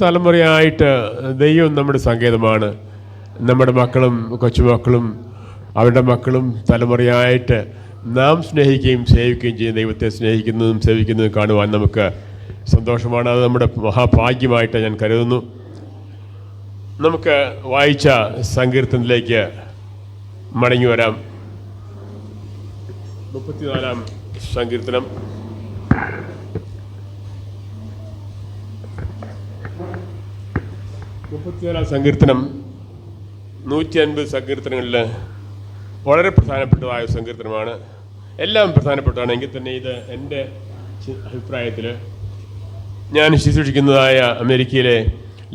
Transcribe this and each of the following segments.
തലമുറയായിട്ട് ദൈവം നമ്മുടെ സങ്കേതമാണ്. നമ്മുടെ മക്കളും കൊച്ചുമക്കളും അവരുടെ മക്കളും തലമുറയായിട്ട് നാം സ്നേഹിക്കുകയും സേവിക്കുകയും ചെയ്യുന്ന ദൈവത്തെ സ്നേഹിക്കുന്നതും സേവിക്കുന്നതും കാണുവാൻ നമുക്ക് സന്തോഷമാണ്. അത് നമ്മുടെ മഹാഭാഗ്യമായിട്ട് ഞാൻ കരുതുന്നു. നമുക്ക് വായിച്ച സങ്കീർത്തനത്തിലേക്ക് മടങ്ങി വരാം. 34-ാം സങ്കീർത്തനം. സങ്കീർത്തനം 150 സങ്കീർത്തനങ്ങളിൽ വളരെ പ്രധാനപ്പെട്ടതായ സങ്കീർത്തനമാണ്. എല്ലാം പ്രധാനപ്പെട്ടതാണ്. എങ്കിൽ തന്നെ ഇത് എൻ്റെ അഭിപ്രായത്തിൽ ഞാൻ ശുശ്രൂഷിക്കുന്നതായ അമേരിക്കയിലെ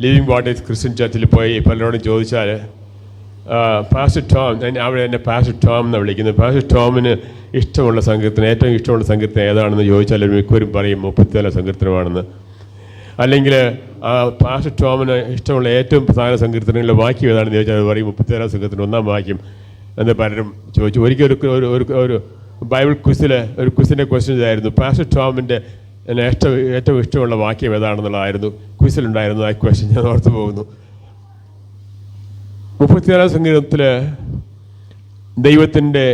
ലിവിങ് വാട്ടേഴ്സ് ക്രിസ്ത്യൻ ചർച്ചിൽ പോയി പലരോടും ചോദിച്ചാൽ പാസ്റ്റർ ടോം, അവിടെ എന്നെ പാസ്റ്റർ ടോം എന്നാണ് വിളിക്കുന്നത്. പാസ്റ്റർ ടോമിന് ഇഷ്ടമുള്ള സങ്കീർത്തനം, ഏറ്റവും ഇഷ്ടമുള്ള സങ്കീർത്തനം ഏതാണെന്ന് ചോദിച്ചാൽ മിക്കവരും പറയും 34 സങ്കീർത്തനമാണെന്ന്. അല്ലെങ്കിൽ പാസ്റ്റർ ടോമിന് ഇഷ്ടമുള്ള ഏറ്റവും പ്രധാന സങ്കീർത്തനങ്ങളിലെ വാക്യം ഏതാണെന്ന് ചോദിച്ചാൽ അത് പറയും 34 സങ്കീർത്തനം 1-ാം വാക്യം എന്ന് പലരും ചോദിച്ചു. ഒരിക്കൽ ഒരു ബൈബിൾ ഒരു ക്വിസിൻ്റെ ക്വസ്റ്റ്യൻ ഇതായിരുന്നു, പാസ്റ്റർ ടോമിൻ്റെ ഏറ്റവും ഇഷ്ടമുള്ള വാക്യം ഏതാണെന്നുള്ളതായിരുന്നു ക്വിസിലുണ്ടായിരുന്നു. ആ ക്വസ്റ്റ്യൻ ഞാൻ ഓർത്തു പോകുന്നു. 34-ാം സങ്കീർത്തനത്തിൽ ദൈവത്തിൻ്റെ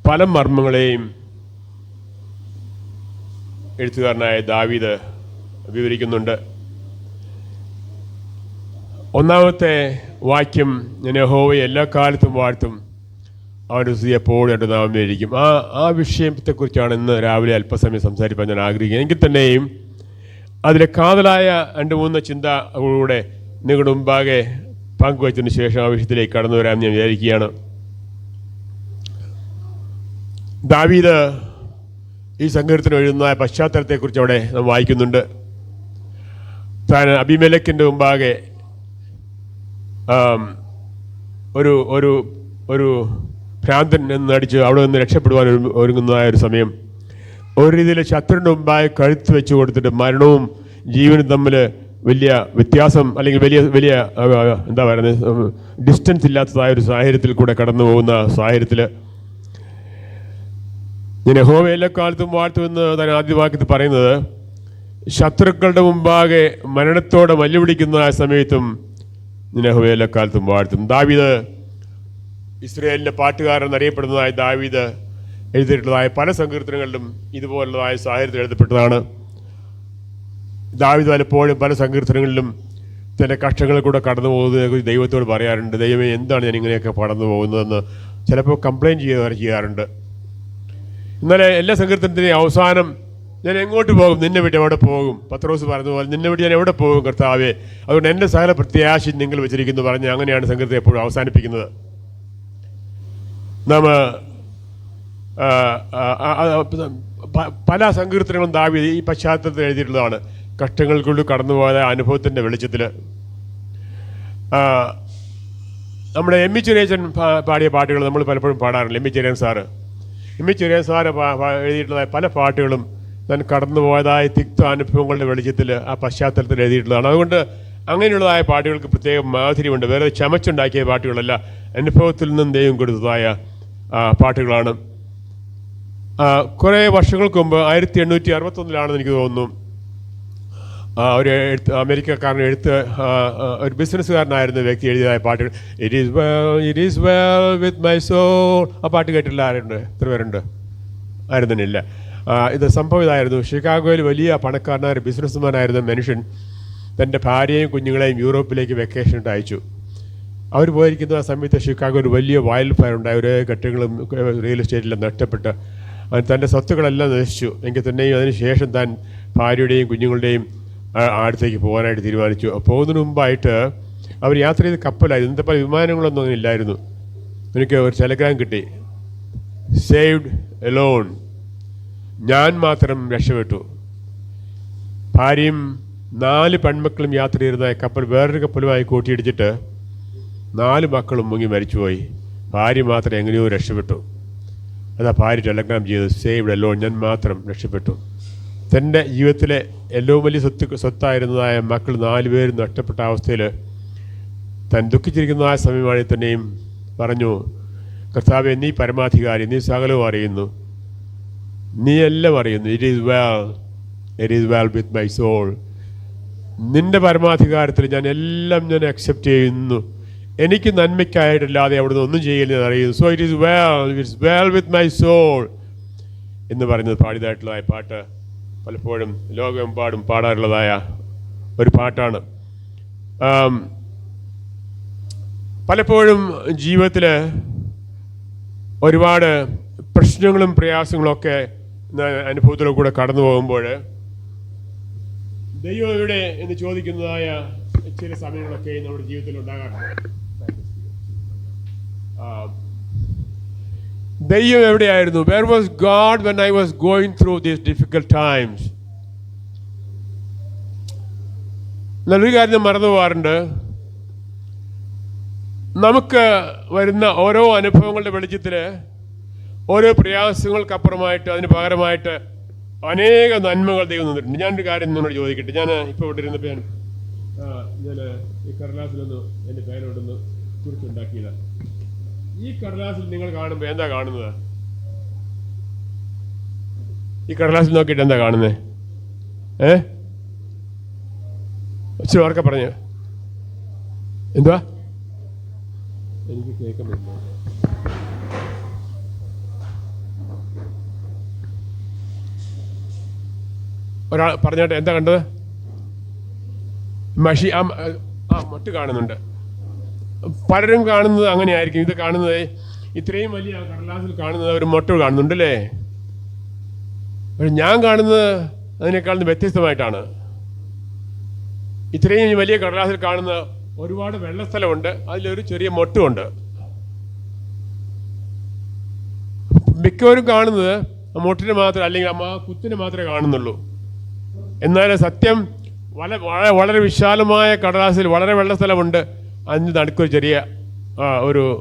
പല മർമ്മങ്ങളെയും എഴുത്തുകാരനായ ദാവീദ് വിവരിക്കുന്നുണ്ട്. 1-ാമത്തെ വാക്യം, ഞാൻ യഹോവയെ എല്ലാ കാലത്തും വാഴ്ത്തും, അവൻ്റെ സ്തുതി എപ്പോഴും എൻ്റെ നാമത്തിലിരിക്കും. ആ വിഷയത്തെക്കുറിച്ചാണ് ഇന്ന് രാവിലെ അല്പസമയം സംസാരിക്കാൻ ഞാൻ ആഗ്രഹിക്കുന്നത്. എങ്കിൽ തന്നെയും അതിലെ കാതലായ 2-3 ചിന്തകളുടെ നിങ്ങളുടെ മുമ്പാകെ പങ്കുവച്ചതിന് ശേഷം ആ വിഷയത്തിലേക്ക് കടന്നു വരാൻ ഞാൻ വിചാരിക്കുകയാണ്. ദാവീദ് ഈ സങ്കീർത്തനം എഴുതുന്ന പശ്ചാത്തലത്തെക്കുറിച്ച് അവിടെ നാം വായിക്കുന്നുണ്ട്. താൻ അബീമേലെക്കിൻ്റെ മുമ്പാകെ ഒരു ഭ്രാന്തൻ എന്ന് നടിച്ച് അവിടെ നിന്ന് രക്ഷപ്പെടുവാൻ ഒരുങ്ങുന്നതായ ഒരു സമയം, ഒരു രീതിയിൽ ശത്രുവിൻ്റെ മുമ്പായി കഴുത്ത് വെച്ച് കൊടുത്തിട്ട് മരണവും ജീവനും തമ്മിൽ വലിയ വ്യത്യാസം അല്ലെങ്കിൽ വലിയ എന്താ പറയുന്നത്, ഡിസ്റ്റൻസ് ഇല്ലാത്തതായ ഒരു സാഹചര്യത്തിൽ കൂടെ കടന്നു പോകുന്ന സാഹചര്യത്തിൽ ഞാൻ യഹോവയെ എല്ലാ കാലത്തും വാഴ്ത്തുമെന്ന് താൻ ആദ്യ വാക്യത്തിൽ പറയുന്നത്, ശത്രുക്കളുടെ മുമ്പാകെ മരണത്തോടെ മല്ലുപിടിക്കുന്ന ആ സമയത്തും ഞാൻ യഹോവയെ എല്ലാ കാലത്തും വാഴ്ത്തും. ദാവീദ്, ഇസ്രായേലിൻ്റെ പാട്ടുകാരൻ എന്നറിയപ്പെടുന്നതായ ദാവീദ് എഴുതിയിട്ടുള്ളതായ പല സങ്കീർത്തനങ്ങളിലും ഇതുപോലുള്ളതായ സാഹചര്യത്തിൽ എഴുതപ്പെട്ടതാണ്. ദാവീദ് പലപ്പോഴും പല സങ്കീർത്തനങ്ങളിലും തൻ്റെ കഷ്ടങ്ങളിൽ കൂടെ കടന്നു പോകുന്നതിനെക്കുറിച്ച് ദൈവത്തോട് പറയാറുണ്ട്. ദൈവമേ, എന്താണ് ഞാൻ ഇങ്ങനെയൊക്കെ കടന്നു പോകുന്നതെന്ന് ചിലപ്പോൾ കംപ്ലയിൻറ്റ് ചെയ്യാറുണ്ട്. എന്നാൽ എല്ലാ സങ്കീർത്തനത്തിൻ്റെയും അവസാനം ഞാൻ എങ്ങോട്ട് പോകും, നിന്നെ വിട്ട് എവിടെ പോകും, പത്രോസ് പറഞ്ഞതുപോലെ നിന്നെ വിട്ട് ഞാൻ എവിടെ പോകും കർത്താവേ, അതുകൊണ്ട് എൻ്റെ സകല പ്രത്യാശ നിങ്ങൾ വെച്ചിരിക്കുന്നു പറഞ്ഞ് അങ്ങനെയാണ് സങ്കീർത്തനം എപ്പോഴും അവസാനിപ്പിക്കുന്നത്. നാം പല സങ്കീർത്തനങ്ങളും ദാവീദ് ഈ പശ്ചാത്തലത്തിൽ എഴുതിയിട്ടുള്ളതാണ്. കഷ്ടങ്ങൾക്കുള്ളിൽ കടന്നുപോയ അനുഭവത്തിൻ്റെ വെളിച്ചത്തിൽ നമ്മുടെ എം ഇ ചെറിയച്ചൻ പാടിയ പാട്ടുകൾ നമ്മൾ പലപ്പോഴും പാടാറില്ല. എം ഇ ചെറിയൻ സാറ് എഴുതിയിട്ടുള്ളതായ പല പാട്ടുകളും താൻ കടന്നുപോയതായ തിക്ത അനുഭവങ്ങളുടെ വെളിച്ചത്തിൽ ആ പശ്ചാത്തലത്തിൽ എഴുതിയിട്ടുള്ളതാണ്. അതുകൊണ്ട് അങ്ങനെയുള്ളതായ പാട്ടുകൾക്ക് പ്രത്യേകം മാധുര്യമുണ്ട്. വേറെ ചമച്ചുണ്ടാക്കിയ പാട്ടുകളല്ല, അനുഭവത്തിൽ നിന്നും ദൈവം കൊടുത്തതായ പാട്ടുകളാണ്. കുറേ വർഷങ്ങൾക്ക് മുമ്പ് 1861 എനിക്ക് തോന്നുന്നു, ഒരു അമേരിക്കക്കാരൻ ഒരു ബിസിനസ്സുകാരനായിരുന്ന വ്യക്തി എഴുതിയതായ പാട്ടുകൾ, it is well with my soul. ആ പാട്ട് കേട്ടില്ല ആരുണ്ട്? എത്ര പേരുണ്ട്? ആരും തന്നെ ഇല്ല. ഇത് സംഭവം ഇതായിരുന്നു. ഷിക്കാഗോയിൽ വലിയ പണക്കാരനായ ബിസിനസ്മാനായിരുന്ന മനുഷ്യൻ തൻ്റെ ഭാര്യയും കുഞ്ഞുങ്ങളെയും യൂറോപ്പിലേക്ക് വെക്കേഷനായിട്ട് അയച്ചു. അവർ പോയിരിക്കുന്ന ആ സമയത്ത് ഷിക്കാഗോയിൽ വലിയ വൈൽഡ് ഫയർ ഉണ്ടായി. ഒരേ കെട്ടുകളും റിയൽ എസ്റ്റേറ്റിലും നഷ്ടപ്പെട്ട് തൻ്റെ സ്വത്തുക്കളെല്ലാം നശിച്ചു. എങ്കിൽ തന്നെയും അതിന് ശേഷം താൻ ഭാര്യയുടെയും കുഞ്ഞുങ്ങളുടെയും അടുത്തേക്ക് പോകാനായിട്ട് തീരുമാനിച്ചു. പോകുന്നതിന് മുമ്പായിട്ട് അവർ യാത്ര ചെയ്ത് കപ്പലായിരുന്നു. ഇന്നത്തെ പല വിമാനങ്ങളൊന്നും അങ്ങനെ ഇല്ലായിരുന്നു. എനിക്ക് ഒരു ടെലഗ്രാം കിട്ടി, സേവ്ഡ് എലോൺ, ഞാൻ മാത്രം രക്ഷപ്പെട്ടു. ഭാര്യയും 4 പെൺമക്കളും യാത്ര ചെയ്തതായ കപ്പൽ വേറൊരു കപ്പലുമായി കൂട്ടിയിടിച്ചിട്ട് 4 മക്കളും മുങ്ങി മരിച്ചുപോയി. ഭാര്യ മാത്രം എങ്ങനെയോ രക്ഷപ്പെട്ടു. അതാ ഭാര്യ ടെലഗ്രാം ചെയ്തത്, സേവ്ഡ് എലോൺ, ഞാൻ മാത്രം രക്ഷപ്പെട്ടു. തൻ്റെ ജീവിതത്തിലെ ഏറ്റവും വലിയ സ്വത്തായിരുന്നതായ മക്കൾ 4 പേരും നഷ്ടപ്പെട്ട അവസ്ഥയിൽ താൻ ദുഃഖിച്ചിരിക്കുന്നതായ സമയമാണെങ്കിൽ തന്നെയും പറഞ്ഞു, കർത്താവേ, നീ പരമാധികാരി, നീ സകലവും അറിയുന്നു, നീ എല്ലാം അറിയുന്നു. It is well with my soul. നിന്റെ പരമാധികാരത്തിൽ ഞാൻ അക്സെപ്റ്റ് ചെയ്യുന്നു. എനിക്ക് നന്മയ്ക്കായിട്ടല്ലാതെ അവിടുന്ന് ഒന്നും ചെയ്യില്ലെന്ന് അറിയുന്നു. So it's well with my soul എന്ന് പറയുന്നത് പാടിയതായിട്ടുള്ളതായ പാട്ട് പലപ്പോഴും ലോകമെമ്പാടും പാടാറുള്ളതായ ഒരു പാട്ടാണ്. പലപ്പോഴും ജീവിതത്തിൽ ഒരുപാട് പ്രശ്നങ്ങളും പ്രയാസങ്ങളൊക്കെ അനുഭവത്തിലൂടെ കൂടെ കടന്നു പോകുമ്പോൾ ദൈവം എവിടെ എന്ന് ചോദിക്കുന്നതായ ചില സമയങ്ങളൊക്കെ നമ്മുടെ ജീവിതത്തിൽ ഉണ്ടാകാറുണ്ട്. ദൈവം എവിടെയായിരുന്നു? Where was God when I was going through these difficult times? നല്ലൊരു കാര്യം മറന്നു പോകാറുണ്ട്. നമുക്ക് വരുന്ന ഓരോ അനുഭവങ്ങളുടെ വെളിച്ചത്തിൽ ഓരോ പ്രയാസങ്ങൾക്കപ്പുറമായിട്ട് അതിന് പകരമായിട്ട് അനേക നന്മകൾ ദൈവം തന്നിട്ടുണ്ട്. ഞാനൊരു കാര്യം നിന്നോട് ചോദിക്കട്ടെ. ഞാൻ ഇപ്പോൾ ഇവിടെ ഇരുന്നപ്പോൾ ഞാൻ ഈ കടലാസിലൊന്ന് എൻ്റെ പേരോടൊന്ന് കുറിച്ചുണ്ടാക്കിയതാണ്. ഈ കടലാസിൽ നിങ്ങൾ കാണുമ്പോൾ എന്താ കാണുന്നത്? ഈ കടലാസിൽ നോക്കിയിട്ട് എന്താ കാണുന്നത്? ഇച്ചിരി ഓർക്കെ പറഞ്ഞു. എന്തുവാ? എനിക്ക് കേൾക്കുന്നില്ല. ഒരാൾ പറഞ്ഞാട്ടെ, എന്താ കണ്ടത്? മഷി മട്ട് കാണുന്നുണ്ട്. പലരും കാണുന്നത് അങ്ങനെയായിരിക്കും. ഇത് കാണുന്നത് ഇത്രയും വലിയ കടലാസിൽ കാണുന്നത് ഒരു മൊട്ട് കാണുന്നുണ്ടല്ലേ? പക്ഷെ ഞാൻ കാണുന്നത് അതിനേക്കാൾ വ്യത്യസ്തമായിട്ടാണ്. ഇത്രയും വലിയ കടലാസിൽ കാണുന്ന ഒരുപാട് വെള്ളസ്ഥലമുണ്ട്, അതിലൊരു ചെറിയ മൊട്ടുമുണ്ട്. മിക്കവരും കാണുന്നത് ആ മൊട്ടിനെ മാത്രം, അല്ലെങ്കിൽ ആ കുത്തിനെ മാത്രമേ കാണുന്നുള്ളൂ. എന്നാൽ സത്യം വളരെ വിശാലമായ കടലാസിൽ വളരെ വെള്ളസ്ഥലമുണ്ട്, അതിന് നടുക്കൊരു ചെറിയ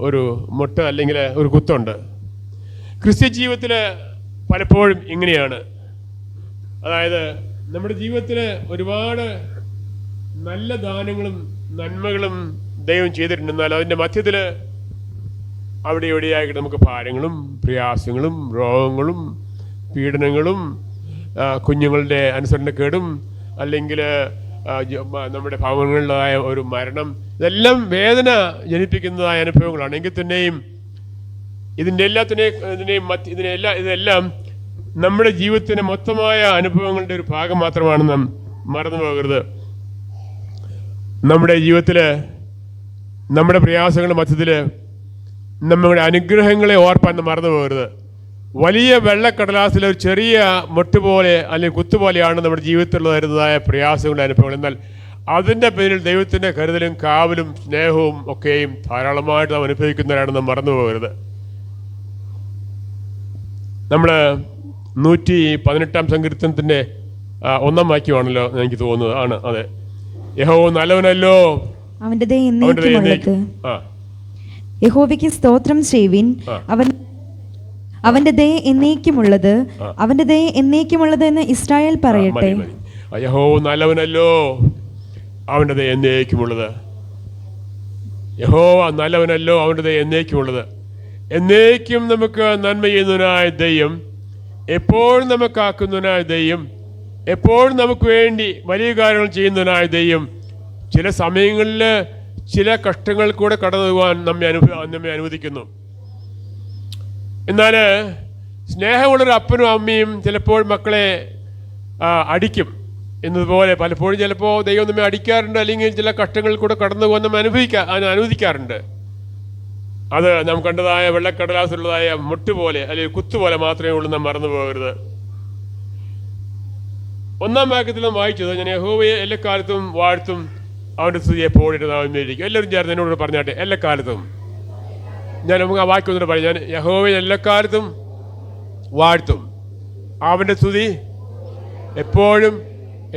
ഒരു മൊട്ട് അല്ലെങ്കിൽ ഒരു കുത്തുണ്ട്. ക്രിസ്ത്യ ജീവിതത്തിൽ പലപ്പോഴും ഇങ്ങനെയാണ്. അതായത് നമ്മുടെ ജീവിതത്തിൽ ഒരുപാട് നല്ല ദാനങ്ങളും നന്മകളും ദൈവം ചെയ്തിട്ടുണ്ട്. എന്നാൽ അതിൻ്റെ മധ്യത്തിൽ അവിടെ ഇവിടെയായിട്ട് നമുക്ക് ഭാരങ്ങളും പ്രയാസങ്ങളും രോഗങ്ങളും പീഡനങ്ങളും കുഞ്ഞുങ്ങളുടെ അനുസരണക്കേടും അല്ലെങ്കിൽ നമ്മുടെ ഭവനങ്ങളിലായ ഒരു മരണം, ഇതെല്ലാം വേദന ജനിപ്പിക്കുന്നതായ അനുഭവങ്ങളാണ്. എങ്കിൽ തന്നെയും ഇതെല്ലാം നമ്മുടെ ജീവിതത്തിന് മൊത്തമായ അനുഭവങ്ങളുടെ ഒരു ഭാഗം മാത്രമാണ് നാം മറന്നു പോകരുത്. നമ്മുടെ ജീവിതത്തിൽ നമ്മുടെ പ്രയാസങ്ങളുടെ മധ്യത്തിൽ നമ്മുടെ അനുഗ്രഹങ്ങളെ ഓർപ്പാൻ മറന്നു പോകരുത്. വലിയ വെള്ളക്കടലാസിലെ ഒരു ചെറിയ മൊട്ട് പോലെ അല്ലെങ്കിൽ കുത്തുപോലെയാണ് നമ്മുടെ ജീവിതത്തിലുള്ള വരുന്നതായ പ്രയാസങ്ങളുടെ അനുഭവങ്ങൾ. എന്നാൽ അതിൻ്റെ പേരിൽ ദൈവത്തിൻ്റെ കരുതലും കാവലും സ്നേഹവും ഒക്കെയും ധാരാളമായിട്ട് നാം അനുഭവിക്കുന്നവരാണ് നാം മറന്നു പോകരുത്. നമ്മൾ 118 സങ്കീർത്തനത്തിൻ്റെ 1 വാക്യമാണല്ലോ എനിക്ക് തോന്നുന്നത്. ആണ്, അതെ. യഹോവ നല്ലവനല്ലോ, യഹോവയ്ക്ക് സ്തോത്രം ചെയ്യുവിൻ, അവന്റെ ദയ എന്നേക്കുമുള്ളത്, അവന്റെ ദയ എന്നേക്കുമുള്ളത് എന്ന് ഇസ്രായേൽ പറയട്ടെ. യഹോവ നല്ലവനല്ലോ, അവന്റെ ദയ എന്നേക്കുമുള്ളത്. യഹോവ നല്ലവനല്ലോ, അവന്റെ ദയ എന്നേക്കുമുള്ളത്. എന്നേക്കും നമുക്ക് നന്മ ചെയ്യുന്നതിനായ ദൈവം, എപ്പോഴും നമുക്കാക്കുന്നതിനായ ദൈവം, എപ്പോഴും നമുക്ക് വേണ്ടി വലിയ കാര്യങ്ങൾ ചെയ്യുന്നതിനായ ദൈവം ചില സമയങ്ങളിൽ ചില കഷ്ടങ്ങൾ കൂടെ കടന്നു പോകാൻ നമ്മെ അനുവദിക്കുന്നു. എന്നാൽ സ്നേഹമുള്ളൊരു അപ്പനും അമ്മയും ചിലപ്പോൾ മക്കളെ അടിക്കും എന്നതുപോലെ പലപ്പോഴും ചിലപ്പോൾ ദൈവം നമ്മെ അടിക്കാറുണ്ട്, അല്ലെങ്കിൽ ചില കഷ്ടങ്ങളിൽ കൂടെ കടന്നു പോകാൻ നമ്മെ അനുവദിക്കാറുണ്ട്. അത് നാം കണ്ടതായ വെള്ളക്കടലാസുള്ളതായ മുട്ടുപോലെ അല്ലെങ്കിൽ കുത്തുപോലെ മാത്രമേ ഉള്ളൂ, നാം മറന്നു പോകരുത്. 1 വാക്യത്തിൽ നാം വായിച്ചത്, ഞാൻ യഹോവയെ എല്ലാക്കാലത്തും വാഴ്ത്തും, അവൻ്റെ സ്തുതി എപ്പോഴും നാമേരിക്കും. എല്ലാവരും ചേർന്ന് എന്നോട് പറഞ്ഞാട്ടെ, എല്ലാക്കാലത്തും. ഞാൻ നമുക്ക് ആ വാക്യം ഒന്നുകൂടെ പറയാം. ഞാൻ യഹോവയെ എല്ലാക്കാലത്തും വാഴ്ത്തും, അവൻ്റെ സ്തുതി എപ്പോഴും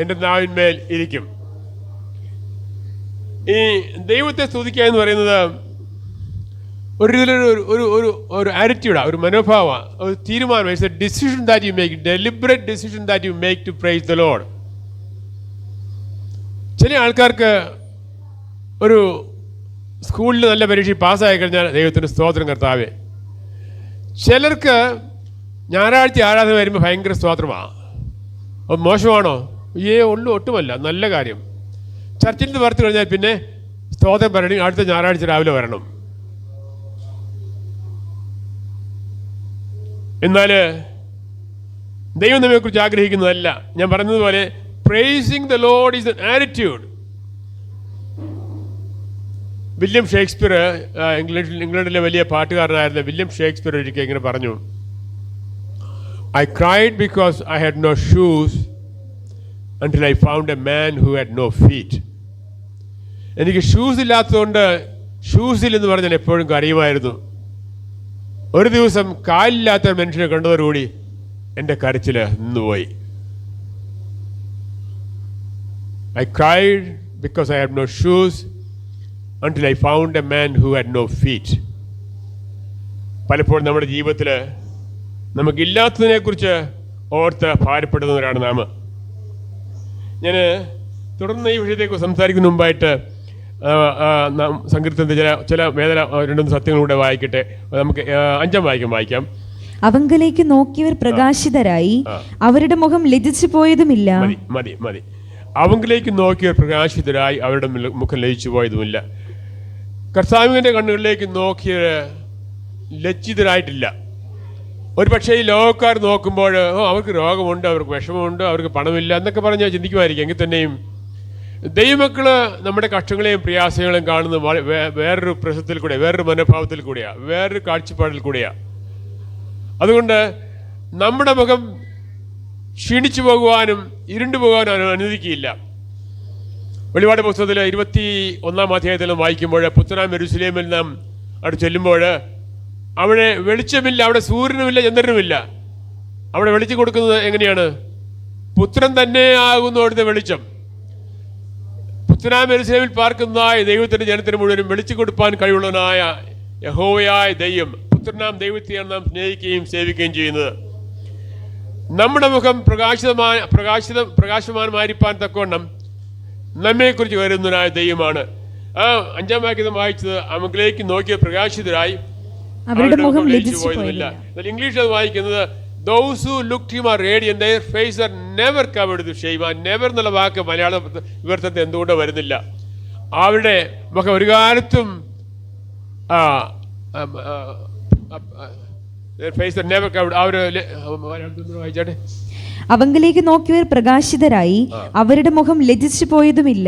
എൻ്റെ നാവിന്മേൽ ഇരിക്കും. ഈ ദൈവത്തെ സ്തുതിക്കുക എന്ന് പറയുന്നത് ഒരു ഒരു ആറ്റിറ്റ്യൂഡാണ്, ഒരു മനോഭാവമാണ്, ഒരു തീരുമാനം. It's a decision that you make, deliberate decision that you make to praise the Lord. ചില ആൾക്കാർക്ക് ഒരു സ്കൂളിൽ നല്ല പരീക്ഷ പാസ്സായി കഴിഞ്ഞാൽ ദൈവത്തിന് സ്തോത്രം കർത്താവേ. ചിലർക്ക് ഞായറാഴ്ച ആരാധന വരുമ്പോൾ ഭയങ്കര സ്തോത്രമാണ്. അത് മോശമാണോ? ഒട്ടുമല്ല, നല്ല കാര്യം. ചർച്ചിൽ നിന്ന് വറുത്ത് കഴിഞ്ഞാൽ പിന്നെ സ്തോത്രം പറയണമെങ്കിൽ അടുത്ത ഞായറാഴ്ച രാവിലെ വരണം. എന്നാൽ ദൈവം നമ്മെക്കുറിച്ച് ആഗ്രഹിക്കുന്നതല്ല. ഞാൻ പറഞ്ഞതുപോലെ pricing the Lord is N attitude. William Shakespeare, ഇംഗ്ലണ്ടിലെ വലിയ പാട്ടുകാരനായിരുന്ന വില്യം ഷേക്സ്പിയർ ഒരിക്കൽ ഇങ്ങനെ പറഞ്ഞു, I cried because I had no shoes until I found a man who had no feet. എനിക്ക് ഷൂസ് ഇല്ലാത്തതുകൊണ്ട് ഷൂസിൽ എന്ന് പറഞ്ഞാൽ എപ്പോഴും കരയുമായിരുന്നു. ഒരു ദിവസം കാലില്ലാത്ത മനുഷ്യനെ കണ്ടതോടുകൂടി എൻ്റെ കരച്ചിൽ നിന്നുപോയി. I cried because I had no shoes until I found a man who had no feet. പലപ്പോഴും നമ്മുടെ ജീവിതത്തിൽ നമുക്കില്ലാത്തതിനെക്കുറിച്ച് ഓർത്ത് ഭാരപ്പെടുന്നവരാണ് നാം. ഞാൻ തുടർന്ന് ഈ വിഷയത്തെക്കുറിച്ച് സംസാരിക്കുന്ന മുമ്പായിട്ട് സങ്കീർത്തനത്തിൻ്റെ ചില വേദന 2 സത്യങ്ങളിലൂടെ വായിക്കട്ടെ. നമുക്ക് 5 വായിക്കാം. അവങ്കലേക്ക് നോക്കിയവർ പ്രകാശിതരായി, അവരുടെ മുഖം ലജ്ജിച്ചു പോയതുമില്ല. മതി. അവങ്കിലേക്ക് നോക്കിയവർ പ്രകാശിതരായി, അവരുടെ മുഖം ലജ്ജിച്ചു പോയതുമില്ല. കർത്താവിൻ്റെ കണ്ണുകളിലേക്ക് നോക്കിയവർ ലജ്ജിതരായിട്ടില്ല. ഒരു പക്ഷേ ഈ ലോകക്കാർ നോക്കുമ്പോൾ അവർക്ക് രോഗമുണ്ട്, അവർക്ക് വിഷമമുണ്ട്, അവർക്ക് പണമില്ല എന്നൊക്കെ പറഞ്ഞാൽ ചിന്തിക്കുമായിരിക്കും. എങ്കിൽ തന്നെയും ദൈവമക്കൾ നമ്മുടെ കഷ്ടങ്ങളെയും പ്രയാസങ്ങളെയും കാണുന്ന വേറൊരു പ്രശ്നത്തിൽ കൂടെ, വേറൊരു മനോഭാവത്തിൽ കൂടെയാണ്, വേറൊരു കാഴ്ചപ്പാടിൽ കൂടെയാണ്. അതുകൊണ്ട് നമ്മുടെ മുഖം ക്ഷീണിച്ചു പോകുവാനും ഇരുണ്ടു പോകാനും അനുവദിക്കുകയില്ല. വെളിപാട് പുസ്തകത്തിൽ 21 അധ്യായത്തിലും വായിക്കുമ്പോൾ പുത്തനാം യെരൂശലേമിൽ നാം അവിടെ ചെല്ലുമ്പോൾ അവിടെ വെളിച്ചമില്ല, അവിടെ സൂര്യനുമില്ല, ചന്ദ്രനുമില്ല. അവിടെ വെളിച്ചം കൊടുക്കുന്നത് എങ്ങനെയാണ്? പുത്രൻ തന്നെ ആകുന്നു അവിടുത്തെ വെളിച്ചം. പുത്തനാം യെരൂശലേമിൽ പാർക്കുന്നതായ ദൈവത്തിൻ്റെ ജനത്തിന് മുഴുവനും വെളിച്ചം കൊടുപ്പാൻ കഴിവുള്ളവനായ യഹോവയായ ദൈവം, പുത്രനാം ദൈവത്തെയാണ് നാം സ്നേഹിക്കുകയും സേവിക്കുകയും ചെയ്യുന്നത്. നമ്മുടെ മുഖം പ്രകാശമാനമായിരിക്കാൻ തക്കവണ്ണം നമ്മെക്കുറിച്ച് കരുതുന്നതിനായ ദൈവമാണ്. 5 വാക്യം വായിച്ചത്, അവങ്കിലേക്ക് നോക്കിയ പ്രകാശിതരായി അവരുടെ മുഖം ലജ്ജിച്ചു പോയില്ല. ഇംഗ്ലീഷ് അത് വായിക്കുന്നത് those who looked him are radiant, their faces are never covered with shame. never എന്നുള്ള വാക്ക് മലയാള വിവർത്തനത്തിൽ എന്തുകൊണ്ട് വരുന്നില്ല? അവരുടെ മുഖം ഒരു കാലത്തും അവങ്കിലേക്ക് നോക്കിയവർ പ്രകാശിതരായി, അവരുടെ മുഖം ലജ്ജിച്ചു പോയതുമില്ല.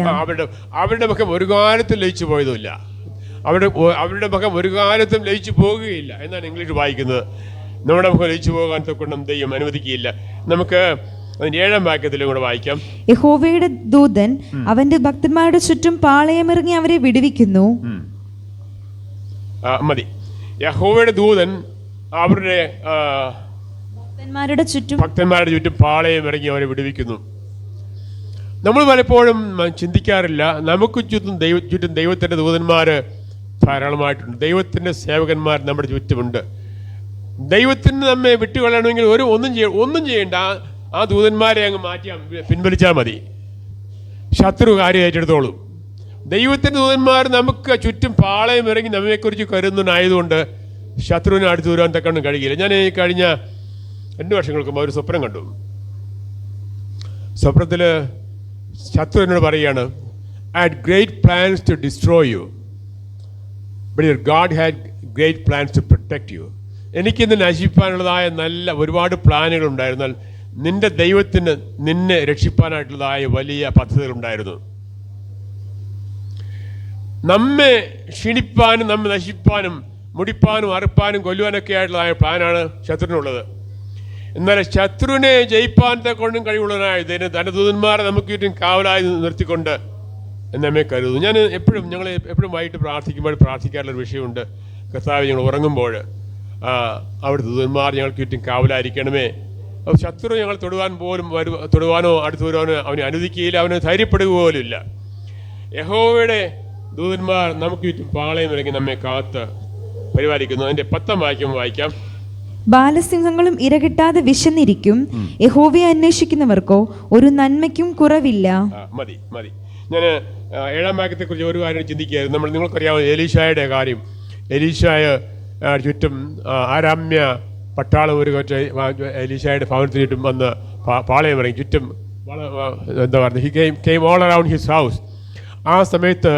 അവരുടെ മുഖം ഒരു കാലത്തും ലയിച്ചു പോയതുമില്ല. അവരുടെ മുഖം ഒരു കാലത്തും ലയിച്ചു പോകുകയില്ല എന്നാണ് ഇംഗ്ലീഷ് വായിക്കുന്നത്. നമ്മുടെ മുഖം ലയിച്ചു പോകാൻ തൊക്കൊണ്ടും ദൈവം അനുവദിക്കുകയില്ല. നമുക്ക് അതിന്റെ 7 വാക്യത്തിലും കൂടെ വായിക്കാം. യഹോവയുടെ ദൂതൻ അവന്റെ ഭക്തന്മാരുടെ ചുറ്റും പാളയമിറങ്ങി അവരെ വിടുവിക്കുന്നു. മതി. യഹോവയുടെ ദൂതൻ അവരുടെ ഭക്തന്മാരുടെ ചുറ്റും പാളയം ഇറങ്ങി അവരെ വിടുവിക്കുന്നു. നമ്മൾ പലപ്പോഴും ചിന്തിക്കാറില്ല, നമുക്ക് ചുറ്റും ദൈവത്തിൻ്റെ ദൂതന്മാർ ധാരാളമായിട്ടുണ്ട്. ദൈവത്തിൻ്റെ സേവകന്മാർ നമ്മുടെ ചുറ്റുമുണ്ട്. ദൈവത്തിന് നമ്മെ വിട്ടുകൊള്ളണമെങ്കിൽ ഒന്നും ചെയ്യേണ്ട. ആ ദൂതന്മാരെ അങ്ങ് പിൻവലിച്ചാൽ മതി, ശത്രു കാര്യം ഏറ്റെടുത്തോളും. ദൈവത്തിൻ്റെ ദൂതന്മാർ നമുക്ക് ചുറ്റും പാളയം ഇറങ്ങി നമ്മെക്കുറിച്ച് കരുതുന്നതായതുകൊണ്ട് ശത്രുവിനെ അടുത്ത് വരാൻ തക്കണ്ണം കഴിയില്ല. ഞാൻ ഈ കഴിഞ്ഞ 2 വർഷങ്ങൾക്ക് മുമ്പ് ഒരു സ്വപ്നം കണ്ടു. സ്വപ്നത്തിൽ ശത്രു എന്നോട് പറയുകയാണ്, I had great plans to destroy you, but your God had great plans to protect you. എനിക്കിന്ന് നശിപ്പാനുള്ളതായ നല്ല ഒരുപാട് പ്ലാനുകൾ ഉണ്ടായിരുന്നാൽ നിന്റെ ദൈവത്തിന് നിന്നെ രക്ഷിപ്പാനായിട്ടുള്ളതായ വലിയ പദ്ധതികളുണ്ടായിരുന്നു. നമ്മെ ക്ഷീണിപ്പാനും നമ്മെ നശിപ്പാനും മുടിപ്പാനും അറുപ്പാനും കൊല്ലുവാനൊക്കെ ആയിട്ടുള്ളതായ പ്ലാനാണ് ശത്രുവിനുള്ളത്. എന്നാൽ ശത്രുവിനെ ജയിപ്പാനത്തെ കൊണ്ടും കഴിവുള്ളവനായ ധനദൂതന്മാരെ നമുക്ക് ചുറ്റും കാവലായി നിർത്തിക്കൊണ്ട് നമ്മെ കരുതുന്നു. ഞങ്ങൾ എപ്പോഴും വൈകിട്ട് പ്രാർത്ഥിക്കാറുള്ളൊരു വിഷയമുണ്ട്. കർത്താവ് ഞങ്ങൾ ഉറങ്ങുമ്പോൾ അവിടുത്തെ ദൂതന്മാർ ഞങ്ങൾക്ക് ചുറ്റും കാവലായിരിക്കണമേ. ശത്രു ഞങ്ങൾ തൊടുവാനോ അടുത്ത് വരുവാനോ അവനെ അനുവദിക്കുകയില്ല, അവന് ധൈര്യപ്പെടുക പോലും ഇല്ല. യഹോവയുടെ ദൂതന്മാർ നമുക്ക് ചുറ്റും പാളയം ഇറങ്ങി നമ്മെ കാത്ത് പരിപാലിക്കുന്നു. അതിന്റെ 10 വാക്യം വായിക്കാം. ബാലസിംഹങ്ങളും ഇരകിട്ടാതെ വിശന്നിരിക്കും, യഹോവയെ അന്വേഷിക്കുന്നവർക്കോ ഒരു നന്മയ്ക്കും കുറവില്ല. മതി. ഞാൻ 7 വാക്യത്തെ കുറിച്ച് ഒരു കാര്യം ചിന്തിക്കുകയായിരുന്നു. നിങ്ങൾക്കറിയാവുന്ന എലീശായുടെ കാര്യം. എലീശായ ചുറ്റും ആരാമ്യ പട്ടാളം ഒരു എലീശായുടെ ഭവനത്തിന് ചുറ്റും വന്ന് പാളയം ഇറങ്ങി ചുറ്റും എന്താ പറയുക, he came all around his house. ആ സമയത്ത്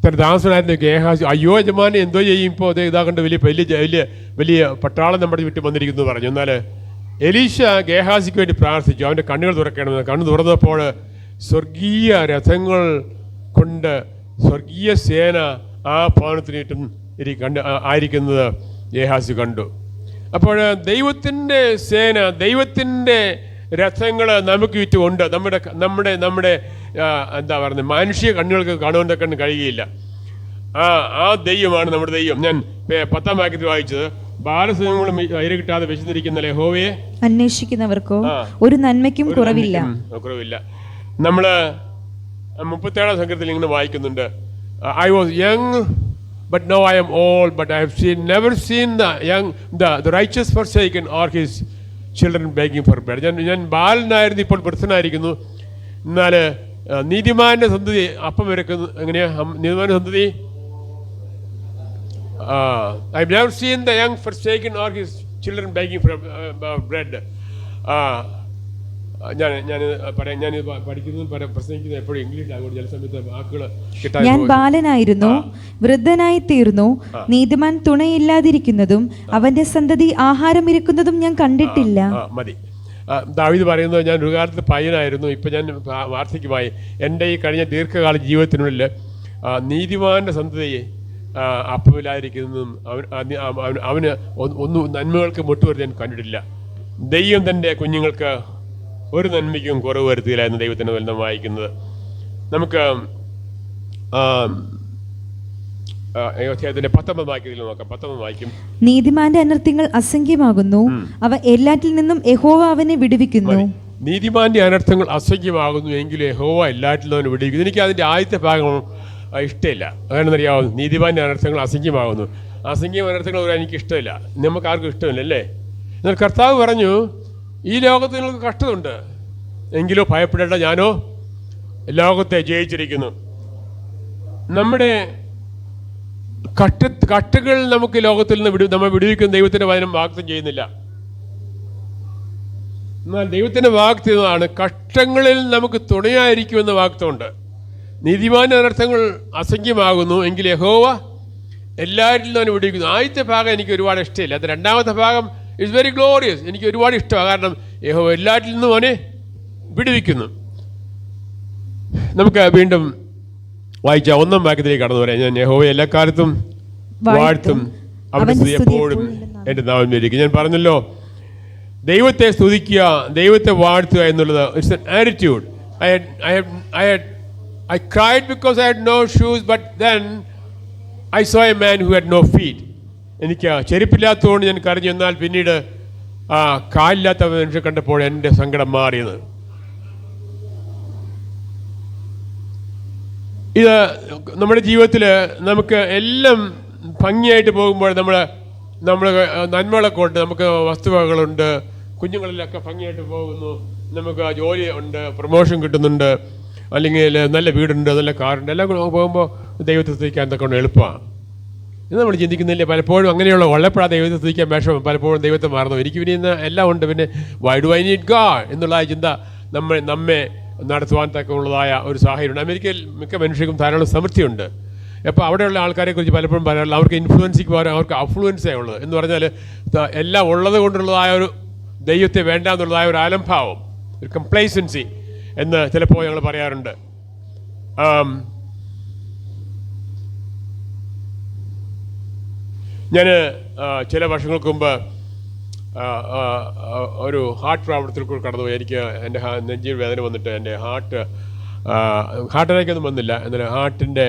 തൻ്റെ ദാസനായിരുന്ന ഗേഹാസി, അയ്യോ യജമാനെ എന്തോ ചെയ്യും, ഇപ്പോൾ അതേ ഇതാ കണ്ട് വലിയ വലിയ വലിയ വലിയ പട്ടാളം നമ്മുടെ ചുറ്റും വന്നിരിക്കുന്നു പറഞ്ഞു. എന്നാൽ എലീശ ഗേഹാസിക്ക് വേണ്ടി പ്രാർത്ഥിച്ചു, അവൻ്റെ കണ്ണുകൾ തുറക്കണമെന്ന്. കണ്ണ് തുറന്നപ്പോൾ സ്വർഗീയ രഥങ്ങൾ കൊണ്ട് സ്വർഗീയ സേന ആ ഭവനത്തിന് ചുറ്റും ആയിരിക്കുന്നത് ഗേഹാസി കണ്ടു. അപ്പോൾ ദൈവത്തിൻ്റെ സേന, ദൈവത്തിൻ്റെ രഥങ്ങൾ നമുക്ക് ചുറ്റുമുണ്ട്. നമ്മുടെ നമ്മുടെ എന്താ പറയുന്നത്, മാനുഷിക കണ്ണുകൾക്ക് കാണുവാൻ കഴിയുകയില്ല. ആ ദൈവമാണ് നമ്മുടെ ദൈവം. ഞാൻ 10-ാം വാക്യത്തിൽ വായിച്ചത്, ബാലസിംഹങ്ങളും ഇര കിട്ടാതെ വിശന്നിരിക്കുന്ന യഹോവയെ അന്വേഷിക്കുന്നവർക്കോ ഒരു നന്മയ്ക്കും കുറവില്ല. നമ്മൾ 37-ാം സംഘത്തിൽ ഇങ്ങനെ വായിക്കുന്നുണ്ട്, I was young but now I am old, but I have never seen the righteous forsaken or his children begging for bread. ഞാൻ ബാലനായിരുന്നു, ഇപ്പോൾ വൃദ്ധനായിരിക്കുന്നു, എന്നാൽ നീതിമാന്റെ സന്തതി അപ്പം ഇറക്കുന്നു. എങ്ങനെയാ നീതിമാന്റെ സന്തതി? I have never seen the young forsaken or his children begging for bread. ഞാൻ പഠിക്കുന്നതും പ്രസംഗിക്കുന്നതും എപ്പോഴും ഇംഗ്ലീഷിലാകും. ചില സമയത്ത് വാക്കുകൾ കിട്ടാൻ. ഞാൻ ബാലനായിരുന്നു, വൃദ്ധനായി തീർന്നു, നീതിമാൻ തുണയില്ലാതിരിക്കുന്നതും അവന്റെ സന്തതി ആഹാരം ഇരിക്കുന്നതും ഞാൻ കണ്ടിട്ടില്ല. മതി. ദാവീദ് പറയുന്നത്, ഞാൻ ഒരു കാലത്ത് പയ്യനായിരുന്നു, ഇപ്പം ഞാൻ വാർദ്ധക്യമായി. എൻ്റെ ഈ കഴിഞ്ഞ ദീർഘകാല ജീവിതത്തിനുള്ളിൽ നീതിമാന്റെ സന്തതിയെ അപ്പമില്ലാതിരിക്കുന്നതും അവന് ഒന്നും നന്മകൾക്ക് മുട്ടുവരുത്തി ഞാൻ കണ്ടിട്ടില്ല. ദൈവം തൻ്റെ കുഞ്ഞുങ്ങൾക്ക് ഒരു നന്മയ്ക്കും കുറവ് വരുത്തിയില്ല എന്ന് ദൈവത്തിൻ്റെ വചനം വായിക്കുന്നത്. നമുക്ക് അധ്യായത്തിന്റെ 19 വാക്യത്തിൽ നോക്കാം. 19 വാക്യം, നീതിമാന്റെ അനർത്ഥങ്ങൾ അസംഖ്യമാകുന്നു, അവ എല്ലാറ്റിൽ നിന്നും യഹോവ അവനെ വിടുവിക്കുന്നു. നീതിമാന്റെ അനർത്ഥങ്ങൾ അസംഖ്യമാകുന്നു, എങ്കിലും യഹോവ എല്ലാറ്റിൽ നിന്നും വിടുവിക്കുന്നു. എനിക്ക് അതിൻ്റെ ആദ്യത്തെ ഭാഗം ഇഷ്ടമില്ല. അതാണെന്നറിയാമോ? നീതിമാന്റെ അനർത്ഥങ്ങൾ അസംഖ്യമാകുന്നു. അസംഖ്യം അനർത്ഥങ്ങൾ എനിക്ക് ഇഷ്ടമില്ല, നമുക്ക് ആർക്കും ഇഷ്ടമില്ല അല്ലേ? എന്നാൽ കർത്താവ് പറഞ്ഞു, ഈ ലോകത്ത് നിങ്ങൾക്ക് കഷ്ടമുണ്ട്, എങ്കിലോ ഭയപ്പെടേണ്ട, ഞാനോ ലോകത്തെ ജയിച്ചിരിക്കുന്നു. നമ്മുടെ കട്ടുകൾ നമുക്ക് ലോകത്തിൽ നിന്ന് നമ്മെ വിടുവിക്കുന്ന ദൈവത്തിൻ്റെ വചനം വാഗ്ദത്തം ചെയ്യുന്നില്ല. എന്നാൽ ദൈവത്തിൻ്റെ വാഗ്ദത്തമാണ് കഷ്ടങ്ങളിൽ നമുക്ക് തുണയായിരിക്കുമെന്ന് വാഗ്ദത്തമുണ്ട്. നീതിമാന്റെ അനർത്ഥങ്ങൾ അസംഖ്യമാകുന്നു, എങ്കിൽ യഹോവ എല്ലാവരിൽ നിന്നും വിടുവിക്കുന്നു. ആദ്യത്തെ ഭാഗം എനിക്ക് ഒരുപാട് ഇഷ്ടമില്ല. അത് രണ്ടാമത്തെ ഭാഗം ഇറ്റ്സ് വെരി ഗ്ലോറിയസ്, എനിക്ക് ഒരുപാട് ഇഷ്ടമാണ്. കാരണം യഹോവ എല്ലാറ്റിൽ നിന്നും അവനെ വിടുവിക്കുന്നു. നമുക്ക് വീണ്ടും വായിച്ച 1-ാം വാക്യത്തിലേക്ക് കടന്നു പറയാം. ഞാൻ യഹോവയെ എല്ലാ കാലത്തും വാഴ്ത്തും, അവന്റെ സ്തുതി എപ്പോഴും എൻ്റെ നാവിൽ ഇരിക്കും. ഞാൻ പറഞ്ഞല്ലോ, ദൈവത്തെ സ്തുതിക്കുക, ദൈവത്തെ വാഴ്ത്തുക എന്നുള്ളത് it's an attitude. I cried because I had no shoes, but then I saw a man who had no feet. എനിക്ക് ചെരുപ്പില്ലാത്തതുകൊണ്ട് ഞാൻ കരഞ്ഞു. എന്നാൽ പിന്നീട് കാലില്ലാത്ത മനുഷ്യനെ കണ്ടപ്പോൾ എൻ്റെ സങ്കടം മാറിയത്. ഇത് നമ്മുടെ ജീവിതത്തിൽ നമുക്ക് എല്ലാം ഭംഗിയായിട്ട് പോകുമ്പോൾ നമ്മൾ നന്മകളൊക്കെ ഉണ്ട്, നമുക്ക് വസ്തുവകകളുണ്ട്, കുഞ്ഞുങ്ങളിലൊക്കെ ഭംഗിയായിട്ട് പോകുന്നു, നമുക്ക് ജോലി ഉണ്ട്, പ്രൊമോഷൻ കിട്ടുന്നുണ്ട്, അല്ലെങ്കിൽ നല്ല വീടുണ്ട്, നല്ല കാറുണ്ട്, എല്ലാം പോകുമ്പോൾ ദൈവത്തെ സ്തുതിക്കാൻ എന്തൊക്കെ എളുപ്പമാണ്. ഇത് നമ്മൾ ചിന്തിക്കുന്നില്ല. പലപ്പോഴും അങ്ങനെയുള്ള ഉള്ളപ്പോഴാണ് ദൈവത്തെ സ്തുതിക്കാൻ വിഷമം. പലപ്പോഴും ദൈവത്തെ മറന്നു. എനിക്ക് പിന്നെ എല്ലാം ഉണ്ട്, പിന്നെ why do I need God എന്നുള്ള ചിന്ത നമ്മെ നടത്തുവാൻ തക്കമുള്ളതായ ഒരു സാഹചര്യമുണ്ട്. അമേരിക്കയിൽ മിക്ക മനുഷ്യർക്കും ധാരാളം സമൃദ്ധിയുണ്ട്. അപ്പോൾ അവിടെയുള്ള ആൾക്കാരെ കുറിച്ച് പലപ്പോഴും പറയാറില്ല, അവർക്ക് ഇൻഫ്ലുവൻസിക്ക് പകരം അവർക്ക് അഫ്ലുവൻസേ ഉള്ളത്. എന്ന് പറഞ്ഞാൽ എല്ലാം ഉള്ളത് കൊണ്ടുള്ളതായ ഒരു ദൈവത്തെ വേണ്ട എന്നുള്ളതായ ഒരു ആലംഭാവം, ഒരു കംപ്ലൈസൻസി എന്ന് ചിലപ്പോൾ ഞങ്ങൾ പറയാറുണ്ട്. ഞാൻ ചില വർഷങ്ങൾക്ക് മുമ്പ് ഒരു ഹാർട്ട് പ്രോബ്ലത്തിൽ കൂടെ കടന്നുപോയി. എനിക്ക് എൻ്റെ നെഞ്ചിൽ വേദന വന്നിട്ട് എൻ്റെ ഹാർട്ട് അറ്റാക്കൊന്നും വന്നില്ല, എന്നാൽ ഹാർട്ടിൻ്റെ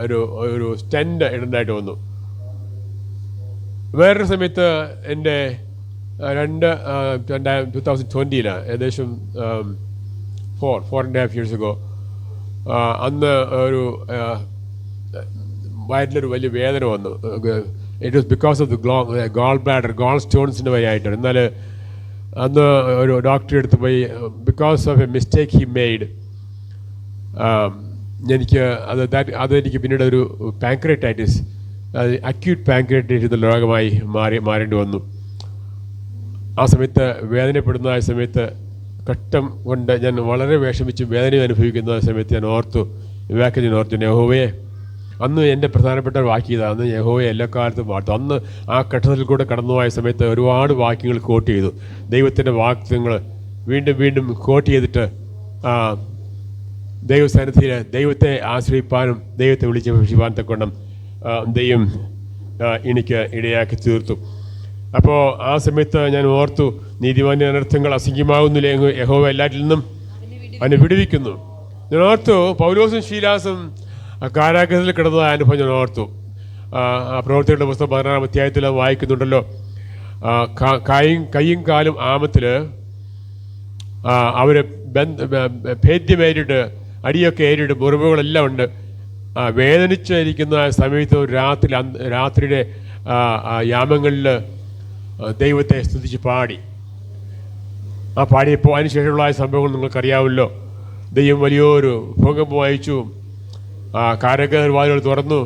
ഒരു സ്റ്റെൻറ്റ് ഇടേണ്ടതായിട്ട് വന്നു. വേറൊരു സമയത്ത് എൻ്റെ 2020 ഏകദേശം 4.5 years ago അന്ന് ഒരു വയറ്റിലൊരു വലിയ വേദന വന്നു. It was because of the gall bladder, gall സ്റ്റോൺസിൻ്റെ വഴിയായിട്ടാണ്. എന്നാൽ അന്ന് ഒരു ഡോക്ടറെ അടുത്ത് പോയി, because of a mistake he made, എനിക്ക് അതെനിക്ക് പിന്നീട് ഒരു പാൻക്രിയാറ്റൈറ്റിസ്, അക്യൂട്ട് പാൻക്രിയാറ്റൈറ്റിസ് എന്ന രോഗമായി മാറേണ്ടി വന്നു. ആ സമയത്ത് വേദനപ്പെടുന്ന സമയത്ത് കഷ്ടം കൊണ്ട് ഞാൻ വളരെ വിഷമിച്ച് വേദന അനുഭവിക്കുന്ന സമയത്ത് ഞാൻ ഓർത്തു യഹോവയെ, അന്ന് എൻ്റെ പ്രധാനപ്പെട്ട വാക്യം ഇതാണ്, അന്ന് യഹോവയെ എല്ലാ കാലത്തും വാഴ്ത്തും. അന്ന് ആ ഘട്ടത്തിൽ കൂടെ കടന്നുപോയ സമയത്ത് ഒരുപാട് വാക്യങ്ങൾ കോട്ട് ചെയ്തു. ദൈവത്തിൻ്റെ വാക്യങ്ങൾ വീണ്ടും വീണ്ടും കോട്ട് ചെയ്തിട്ട് ദൈവസന്നിധിയിൽ ദൈവത്തെ ആശ്രയിപ്പാനും ദൈവത്തെ വിളിച്ച് ഭക്ഷിപ്പാൻ തക്കൊണ്ടും ദൈവം എനിക്ക് ഇടയാക്കി തീർത്തു. അപ്പോൾ ആ സമയത്ത് ഞാൻ ഓർത്തു, നീതിമാന്റെ അനർത്ഥങ്ങൾ അസംഖ്യമാകുന്നില്ല, യഹോവ എല്ലാറ്റിൽ നിന്നും അവനെ വിടുവിക്കുന്നു. ഞാൻ ഓർത്തു പൗലോസും ശീലാസും കാരാഗ്രഹത്തിൽ കിടന്ന അനുഭവം ഞാൻ ഓർത്തു. പ്രവൃത്തികളുടെ പുസ്തകം 16-ാം അധ്യായത്തിൽ വായിക്കുന്നുണ്ടല്ലോ. കൈയും കാലും ആമത്തിൽ അവർ ഭേദ്യമേരിട്ട് അടിയൊക്കെ ഏരിട്ട് മുറിവുകളെല്ലാം ഉണ്ട്. വേദനിച്ചിരിക്കുന്ന സമയത്ത് രാത്രിയുടെ യാമങ്ങളിൽ ദൈവത്തെ സ്തുതിച്ച് പാടി. പാടിയപ്പോൾ അതിനുശേഷമുള്ള സംഭവങ്ങൾ നിങ്ങൾക്കറിയാമല്ലോ. ദൈവം വലിയൊരു ഭൂകമ്പം അയച്ചു, കാരാഗ്രഹവാതിലുകൾ തുറന്നു,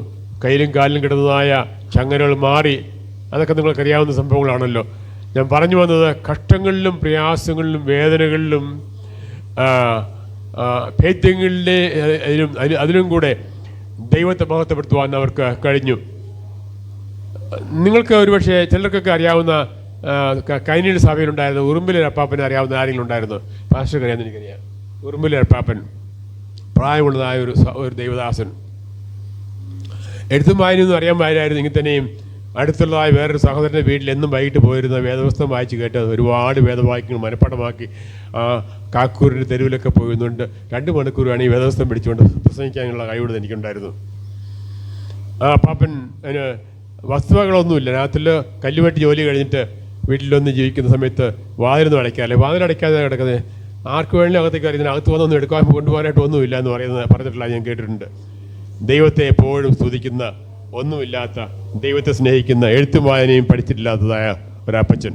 കയ്യിലും കാലിലും കിടന്നതായ ചങ്ങലകൾ മാറി. അതൊക്കെ നിങ്ങൾക്കറിയാവുന്ന സംഭവങ്ങളാണല്ലോ. ഞാൻ പറഞ്ഞു വന്നത്, കഷ്ടങ്ങളിലും പ്രയാസങ്ങളിലും വേദനകളിലും ഭേദ്യങ്ങളിലെ അതിലും കൂടെ ദൈവത്തെ മഹത്വപ്പെടുത്തുവാൻ അവർക്ക് കഴിഞ്ഞു. നിങ്ങൾക്ക് ഒരുപക്ഷെ ചിലർക്കൊക്കെ അറിയാവുന്ന കൈനീട് സഭയിലുണ്ടായിരുന്ന ഉറുമ്പിലെ അപ്പാപ്പനെ അറിയാവുന്ന ആരെങ്കിലും ഉണ്ടായിരുന്നു? പാസ്റ്റർക്ക് അറിയാമെന്ന് എനിക്കറിയാം. ഉറുമ്പിലെ അപ്പാപ്പൻ, പ്രായമുള്ളതായ ഒരു ദൈവദാസൻ. എഴുത്തും വായനയൊന്നും അറിയാൻ പാടില്ലായിരുന്നു. എങ്കിൽ തന്നെയും അടുത്തുള്ളതായ വേറൊരു സഹോദരൻ്റെ വീട്ടിൽ എന്നും വൈകിട്ട് പോയിരുന്ന വേദപുസ്തകം വായിച്ച് കേട്ട് ഒരുപാട് വേദവാക്യങ്ങൾ മനഃപ്പാഠമാക്കി കാക്കൂരിൻ്റെ തെരുവിലൊക്കെ പോയിരുന്നുണ്ട് 2 മണിക്കൂർ വേണമെങ്കിൽ വേദപുസ്തകം പിടിച്ചുകൊണ്ട് പ്രസംഗിക്കാനുള്ള കഴിവുള്ളത് എനിക്കുണ്ടായിരുന്നു. പാപ്പൻ അതിന് വസ്തുവകളൊന്നുമില്ല. രാത്രിയിൽ കല്ലുവെട്ടി ജോലി കഴിഞ്ഞിട്ട് വീട്ടിലൊന്ന് ജീവിക്കുന്ന സമയത്ത് വാതിലൊന്നും അടയ്ക്കാതെ കിടക്കുന്നത്. ആർക്ക് വേണമെങ്കിലും അകത്തേക്ക് അറിയുന്നതിന് അകത്ത് വന്നൊന്നും എടുക്കാൻ കൊണ്ടുപോകാനായിട്ട് ഒന്നുമില്ല എന്ന് പറഞ്ഞിട്ടുള്ള ഞാൻ കേട്ടിട്ടുണ്ട്. ദൈവത്തെ എപ്പോഴും സ്തുതിക്കുന്ന, ഒന്നുമില്ലാത്ത, ദൈവത്തെ സ്നേഹിക്കുന്ന, എഴുത്തും വായനയും പഠിച്ചിട്ടില്ലാത്തതായ ഒരപ്പച്ചൻ.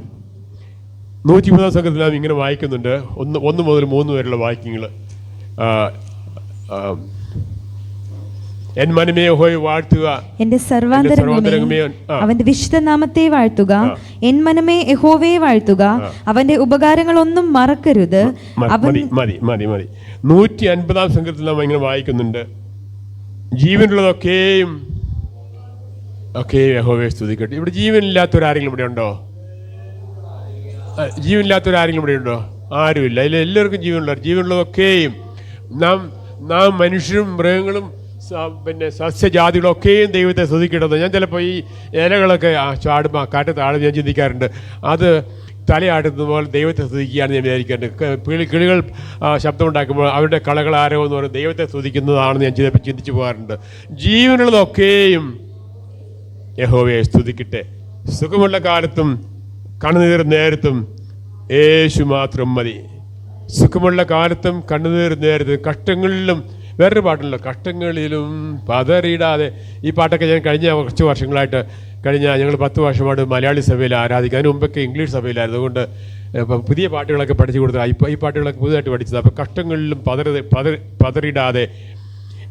103-ാം സംഘത്തിൽ നാം ഇങ്ങനെ വായിക്കുന്നുണ്ട്, 1 മുതൽ 3 വരെയുള്ള വാക്യങ്ങൾ. എൻ മനമേ യഹോവയെ വാഴ്ത്തുക, എന്റെ സർവാന്തരംഗമേ അവന്റെ വിശുദ്ധ നാമത്തെ വാഴ്ത്തുക. എൻ മനമേ യഹോവയെ വാഴ്ത്തുക, അവന്റെ ഉപകാരങ്ങളൊന്നും മറക്കരുത്. മതി 150-ാം സംഘത്തിൽ നാം ഇങ്ങനെ വായിക്കുന്നുണ്ട്, ജീവനുള്ളതൊക്കെയും യഹോവയെ സ്തുതിക്കട്ടെ. ഇവിടെ ജീവനില്ലാത്തവരാരെങ്കിലും ഇവിടെ ഉണ്ടോ? ജീവനില്ലാത്തവരാരെങ്കിലും ഇവിടെ ഉണ്ടോ? ആരുമില്ല. അതിൽ എല്ലാവർക്കും ജീവനുള്ളതൊക്കെയും നാം മനുഷ്യരും മൃഗങ്ങളും പിന്നെ സസ്യജാതികളൊക്കെയും ദൈവത്തെ സ്തുതിക്കേണ്ടത്. ഞാൻ ചിലപ്പോൾ ഈ ഇലകളൊക്കെ ചാടുമ്പോൾ കാറ്റത്താടും ഞാൻ ചിന്തിക്കാറുണ്ട്, അത് തലയാട്ടുന്നത് പോലെ ദൈവത്തെ സ്തുതിക്കുകയാണ് ഞാൻ വിചാരിക്കാറുണ്ട്. കിളികൾ ശബ്ദമുണ്ടാക്കുമ്പോൾ അവരുടെ കളകൾ ആരോ എന്ന് പറയുന്നത് ദൈവത്തെ സ്തുതിക്കുന്നതാണെന്ന് ഞാൻ ചിലപ്പോൾ ചിന്തിച്ചു പോകാറുണ്ട്. ജീവനുള്ളതൊക്കെയും യഹോവയെ സ്തുതിക്കട്ടെ. സുഖമുള്ള കാലത്തും കണ്ണുനീർ നേരത്തും യേശു മാത്രം മതി. സുഖമുള്ള കാലത്തും കണ്ണുനീർ നേരത്തും കഷ്ടങ്ങളിലും. വേറൊരു പാട്ടുണ്ടല്ലോ, കഷ്ടങ്ങളിലും പതറിയിടാതെ. ഈ പാട്ടൊക്കെ ഞാൻ കഴിഞ്ഞ കുറച്ച് വർഷങ്ങളായിട്ട് ഞങ്ങൾ 10 വർഷമായിട്ട് മലയാളി സഭയിൽ ആരാധിക്കുക. അതിന് മുമ്പൊക്കെ ഇംഗ്ലീഷ് സഭയിലായിരുന്നു. അതുകൊണ്ട് പുതിയ പാട്ടുകളൊക്കെ പഠിച്ചു കൊടുത്താൽ ഈ പാട്ടുകളൊക്കെ പുതുതായിട്ട് പഠിച്ചത്. അപ്പോൾ കഷ്ടങ്ങളിലും പതറിയിടാതെ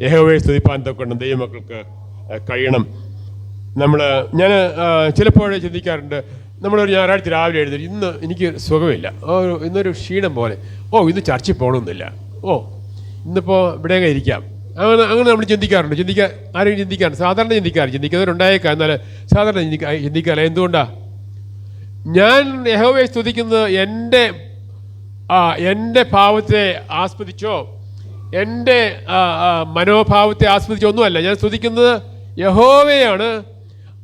യഹോവയെ സ്തുതിപ്പാൻ തക്കൊണ്ട് ദൈവമക്കൾക്ക് കഴിയണം. ഞാൻ ചിലപ്പോൾ ചിന്തിക്കാറുണ്ട്, നമ്മളൊരു ഞായറാഴ്ച രാവിലെ എഴുതി, ഇന്ന് എനിക്ക് സുഖമില്ല, ഇന്നൊരു ക്ഷീണം പോലെ, ഇന്ന് ചർച്ചിൽ പോകണമെന്നില്ല, ഇന്നിപ്പോൾ ഇവിടെയൊക്കെ ഇരിക്കാം. അങ്ങനെ നമ്മൾ ചിന്തിക്കാറുണ്ട്. ആരെയും ചിന്തിക്കാറുണ്ട്? സാധാരണ ചിന്തിക്കുന്നവരുണ്ടായേക്കാം, എന്നാൽ സാധാരണ ചിന്തിക്കാറില്ല. എന്തുകൊണ്ടാണ്? ഞാൻ യഹോവയെ സ്തുതിക്കുന്നത് എൻ്റെ ഭാവത്തെ ആസ്വദിച്ചോ എൻ്റെ മനോഭാവത്തെ ആസ്വദിച്ചോ ഒന്നുമല്ല. ഞാൻ സ്തുതിക്കുന്നത് യഹോവയാണ്.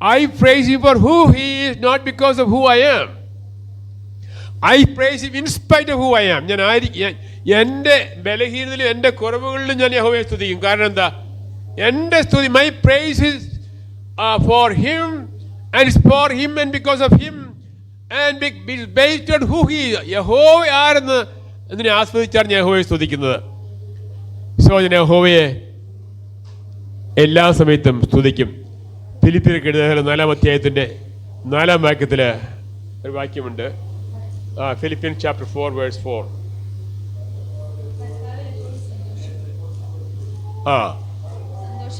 I praise him for who he is, not because of who I am. I praise him in spite of who I am. എൻ്റെ ബലഹീനതയിലും എൻ്റെ കുറവുകളിലും ഞാൻ യഹോവയെ സ്തുതിക്കും. കാരണം എന്താ? എൻ്റെ സ്തുതി, my praise is for him and it's for him and because of him and based on who he is. യഹോവ ആരെന്ന് ഇതിനെ ആസ്വദിച്ചാണ് ഞാൻ യഹോവയെ സ്തുതിക്കുന്നത്. ഞാൻ യഹോവയെ എല്ലാ സമയത്തും സ്തുതിക്കും. ഫിലിപ്പിയർക്ക് എഴുതിയ 4-ാം അധ്യായത്തിൻ്റെ 4-ാം വാക്യത്തിൽ ഒരു വാക്യമുണ്ട്. Philippian chapter 4 verse 4.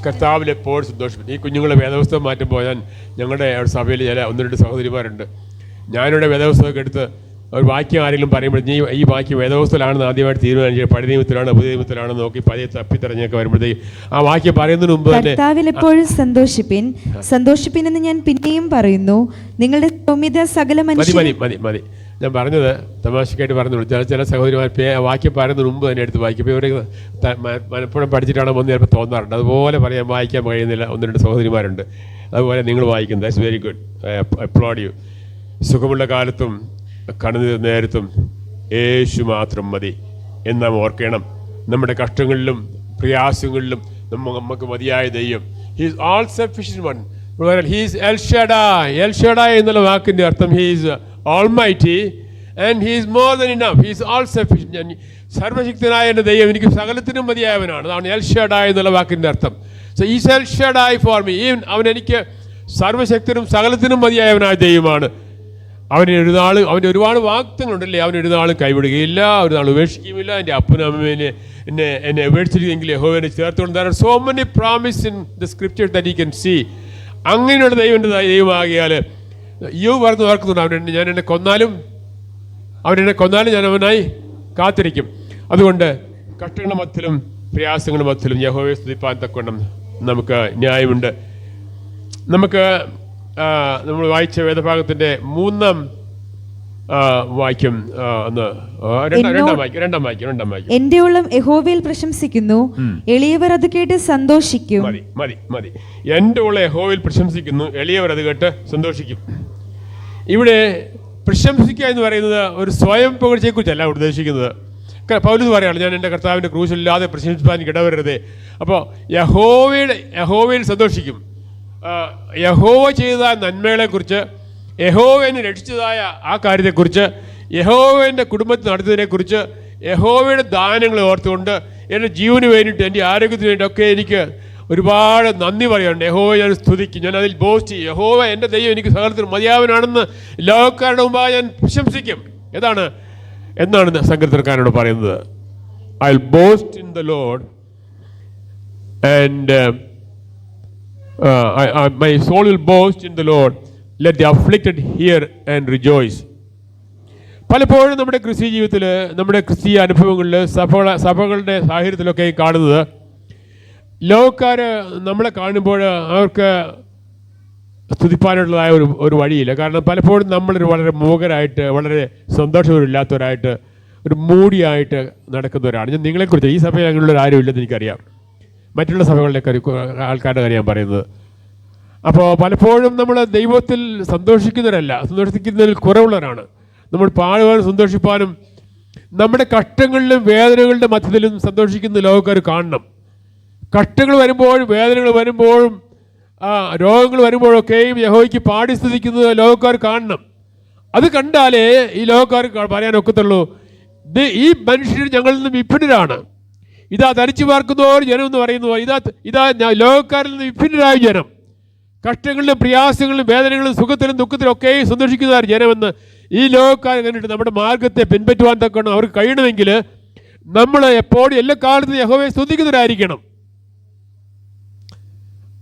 കർത്താവിൽ എപ്പോഴും സന്തോഷം. ഈ കുഞ്ഞുങ്ങളെ വേദപുസ്തകം മാറ്റുമ്പോൾ ഞങ്ങളുടെ സഭയിൽ ചില 1-2 സഹോദരിമാരുണ്ട്. ഞാനിവിടെ വേദപുസ്തകമൊക്കെ എടുത്ത് ഒരു വാക്യം ആരെങ്കിലും പറയുമ്പോൾ ഈ വാക്യം വേദപുസ്തകത്തിലാണെന്ന് ആദ്യമായിട്ട് തീരുമാനിച്ചത് പഴയ നിയമത്തിലാണ് പുതിയ നിയമത്തിലാണെന്ന് നോക്കി പഴയ തപ്പിത്തറഞ്ഞൊക്കെ വരുമ്പോഴത്തേക്ക് ആ വാക്യം പറയുന്നതിന് മുമ്പ് തന്നെ കർത്താവിൽ എപ്പോഴും സന്തോഷിപ്പിൻ എന്ന് ഞാൻ പിന്നെയും പറയുന്നു, നിങ്ങളുടെ സൗമ്യത സകല മതി. ഞാൻ പറഞ്ഞത് തമാശക്കായിട്ട് പറഞ്ഞു. ചില സഹോദരിമാർ വാക്യം പറയുന്നതിന് മുമ്പ് തന്നെ എടുത്ത് വായിക്കും. ഇപ്പോൾ ഇവരെ മനഃപ്പുറം പഠിച്ചിട്ടാണ് ഒന്ന് ചിലപ്പോൾ തോന്നാറുണ്ട്. അതുപോലെ വായിക്കാൻ കഴിയുന്നില്ല ഒന്ന് രണ്ട് സഹോദരിമാരുണ്ട്. അതുപോലെ നിങ്ങൾ വായിക്കുന്നത് that's very good. I applaud you. സുഖമുള്ള കാലത്തും കണ്ണുനീർ നേരത്തും യേശു മാത്രം മതി എന്ന് നാം ഓർക്കണം. നമ്മുടെ കഷ്ടങ്ങളിലും പ്രയാസങ്ങളിലും നമുക്ക് മതിയായ ദൈവം. He's all sufficient one. He's L ഷഡായ് എന്നുള്ള വാക്കിൻ്റെ അർത്ഥം he's almighty and he's more than enough. He's all sufficient. സർവശക്തനായ എൻ്റെ ദൈവം എനിക്ക് സകലത്തിനും മതിയായവനാണ്. അതാണ് എൽ ഷഡായ് എന്നുള്ള വാക്കിൻ്റെ അർത്ഥം. So is L ഷഡായ് for me. അവൻ എനിക്ക് സർവശക്തനും സകലത്തിനും മതിയായവനായ ദൈവമാണ്. അവൻ്റെ ഒരുപാട് വാഗ്ദത്തങ്ങളുണ്ടല്ലേ. അവനൊരു നാളും കൈവിടുകയില്ല, ഒരു നാൾ ഉപേക്ഷിക്കുകയുമില്ല. എൻ്റെ അപ്പനും അമ്മേനെ എന്നെ ഉപേക്ഷിച്ചിരിക്കെങ്കിൽ യഹോവനെ ചേർത്തുകൊണ്ട് there are so many promises in the scripture that he can see. അങ്ങനെയുള്ള ദൈവമാകിയാൽ പറഞ്ഞു ഓർക്കുന്നുണ്ട്, ഞാൻ എന്നെ കൊന്നാലും ഞാൻ അവനായി കാത്തിരിക്കും. അതുകൊണ്ട് കഷ്ടങ്ങളുടെ മധ്യത്തിലും പ്രയാസങ്ങളുടെ മധ്യത്തിലും യഹോവയെ സ്തുതിപ്പാൻ തക്കവണ്ണം നമുക്ക് ന്യായമുണ്ട്. നമ്മൾ വായിച്ച വേദഭാഗത്തിന്റെ 3-ാം വാക്യം രണ്ടാം വാക്യം. എന്റെ ഉള്ളം യഹോവയിൽ പ്രശംസിക്കുന്നു, എളിയവർ അത് കേട്ട് സന്തോഷിക്കും. മതി. എന്റെ ഉള്ള യഹോവയിൽ പ്രശംസിക്കുന്നു, എളിയവർ അത് കേട്ട് സന്തോഷിക്കും. ഇവിടെ പ്രശംസിക്കുക എന്ന് പറയുന്നത് ഒരു സ്വയം പുകഴ്ചയെക്കുറിച്ചല്ല ഉദ്ദേശിക്കുന്നത്. പൗലോസ് പറയാണ്, ഞാൻ എൻ്റെ കർത്താവിൻ്റെ ക്രൂശില്ലാതെ പ്രശംസിപ്പാൻ ഇടവരരുതേ. അപ്പോൾ യഹോവയിൽ സന്തോഷിക്കും. യഹോവ ചെയ്ത നന്മകളെക്കുറിച്ച്, യഹോവ എന്നെ രക്ഷിച്ചതായ ആ കാര്യത്തെക്കുറിച്ച്, യഹോവൻ്റെ കുടുംബത്തിൽ നടത്തിയതിനെക്കുറിച്ച്, യഹോവയുടെ ദാനങ്ങളെ ഓർത്തുകൊണ്ട് എൻ്റെ ജീവന് വേണ്ടിയിട്ട് എൻ്റെ ആരോഗ്യത്തിന് വേണ്ടിയിട്ടൊക്കെ എനിക്ക് ഒരുപാട് നന്ദി പറയാനുണ്ട്. യഹോവ ഞാൻ സ്തുതിക്കും, ഞാൻ അതിൽ ബോസ്റ്റ് ചെയ്യും. യഹോവ എൻ്റെ ദൈവം എനിക്ക് സകലത്തിന് മതിയാവനാണെന്ന് ലോകക്കാരുടെ മുമ്പായി ഞാൻ പ്രശംസിക്കും. എന്നാണ് സങ്കീർത്തനക്കാരനോട് പറയുന്നത്. I will boast in the Lord and my soul will boast in the Lord. Let the afflicted hear and rejoice. പലപ്പോഴും നമ്മുടെ ക്രിസ്തീയ ജീവിതത്തിൽ, നമ്മുടെ ക്രിസ്തീയ അനുഭവങ്ങളിൽ, സഭകളുടെ സാഹചര്യത്തിലൊക്കെ കാണുന്നത്, ലോകക്കാർ നമ്മളെ കാണുമ്പോൾ അവർക്ക് സ്തുതിപ്പാനുള്ളതായ ഒരു വഴിയില്ല. കാരണം പലപ്പോഴും നമ്മളൊരു വളരെ മൂകരായിട്ട്, വളരെ സന്തോഷമില്ലാത്തവരായിട്ട്, ഒരു മൂടിയായിട്ട് നടക്കുന്നവരാണ്. ഞാൻ നിങ്ങളെക്കുറിച്ച്, ഈ സഭയിൽ അങ്ങനെയുള്ളവർ ആരും ഇല്ലെന്ന് എനിക്കറിയാം. മറ്റുള്ള സഭകളിലേക്ക് ആൾക്കാരുടെ കാര്യം ഞാൻ പറയുന്നത്. അപ്പോൾ പലപ്പോഴും നമ്മൾ ദൈവത്തിൽ സന്തോഷിക്കുന്നതിൽ കുറവുള്ളവരാണ്. നമ്മൾ പാടുവാനും സന്തോഷിപ്പാനും നമ്മുടെ കഷ്ടങ്ങളിലും വേദനകളുടെ മധ്യത്തിലും സന്തോഷിക്കുന്ന ലോകക്കാർ കാണണം. കഷ്ടങ്ങൾ വരുമ്പോഴും വേദനകൾ വരുമ്പോഴും രോഗങ്ങൾ വരുമ്പോഴൊക്കെയും യഹോവയ്ക്ക് പാടി സ്തുതിക്കുന്നത് ലോകക്കാർ കാണണം. അത് കണ്ടാലേ ഈ ലോകക്കാർ പറയാനൊക്കത്തുള്ളൂ, ഈ മനുഷ്യർ ഞങ്ങളിൽ നിന്ന് വിഭിന്നരാണ്. ഇതാ ധരിച്ചു പാർക്കുന്നവർ ജനം എന്ന് പറയുന്നു. ഇതാ ലോകക്കാരിൽ നിന്ന് വിഭിന്നരായ ജനം, കഷ്ടങ്ങളിലും പ്രയാസങ്ങളിലും വേദനകളിലും സുഖത്തിലും ദുഃഖത്തിലും ഒക്കെ സന്തോഷിക്കുന്ന ജനമെന്ന് ഈ ലോകക്കാർ കണ്ടിട്ട് നമ്മുടെ മാർഗത്തെ പിൻപറ്റുവാൻ തക്കണം അവർക്ക് കഴിയണമെങ്കിൽ നമ്മൾ എപ്പോഴും എല്ലാ കാലത്തും യഹോവയെ സ്തുതിക്കുന്നവരായിരിക്കണം.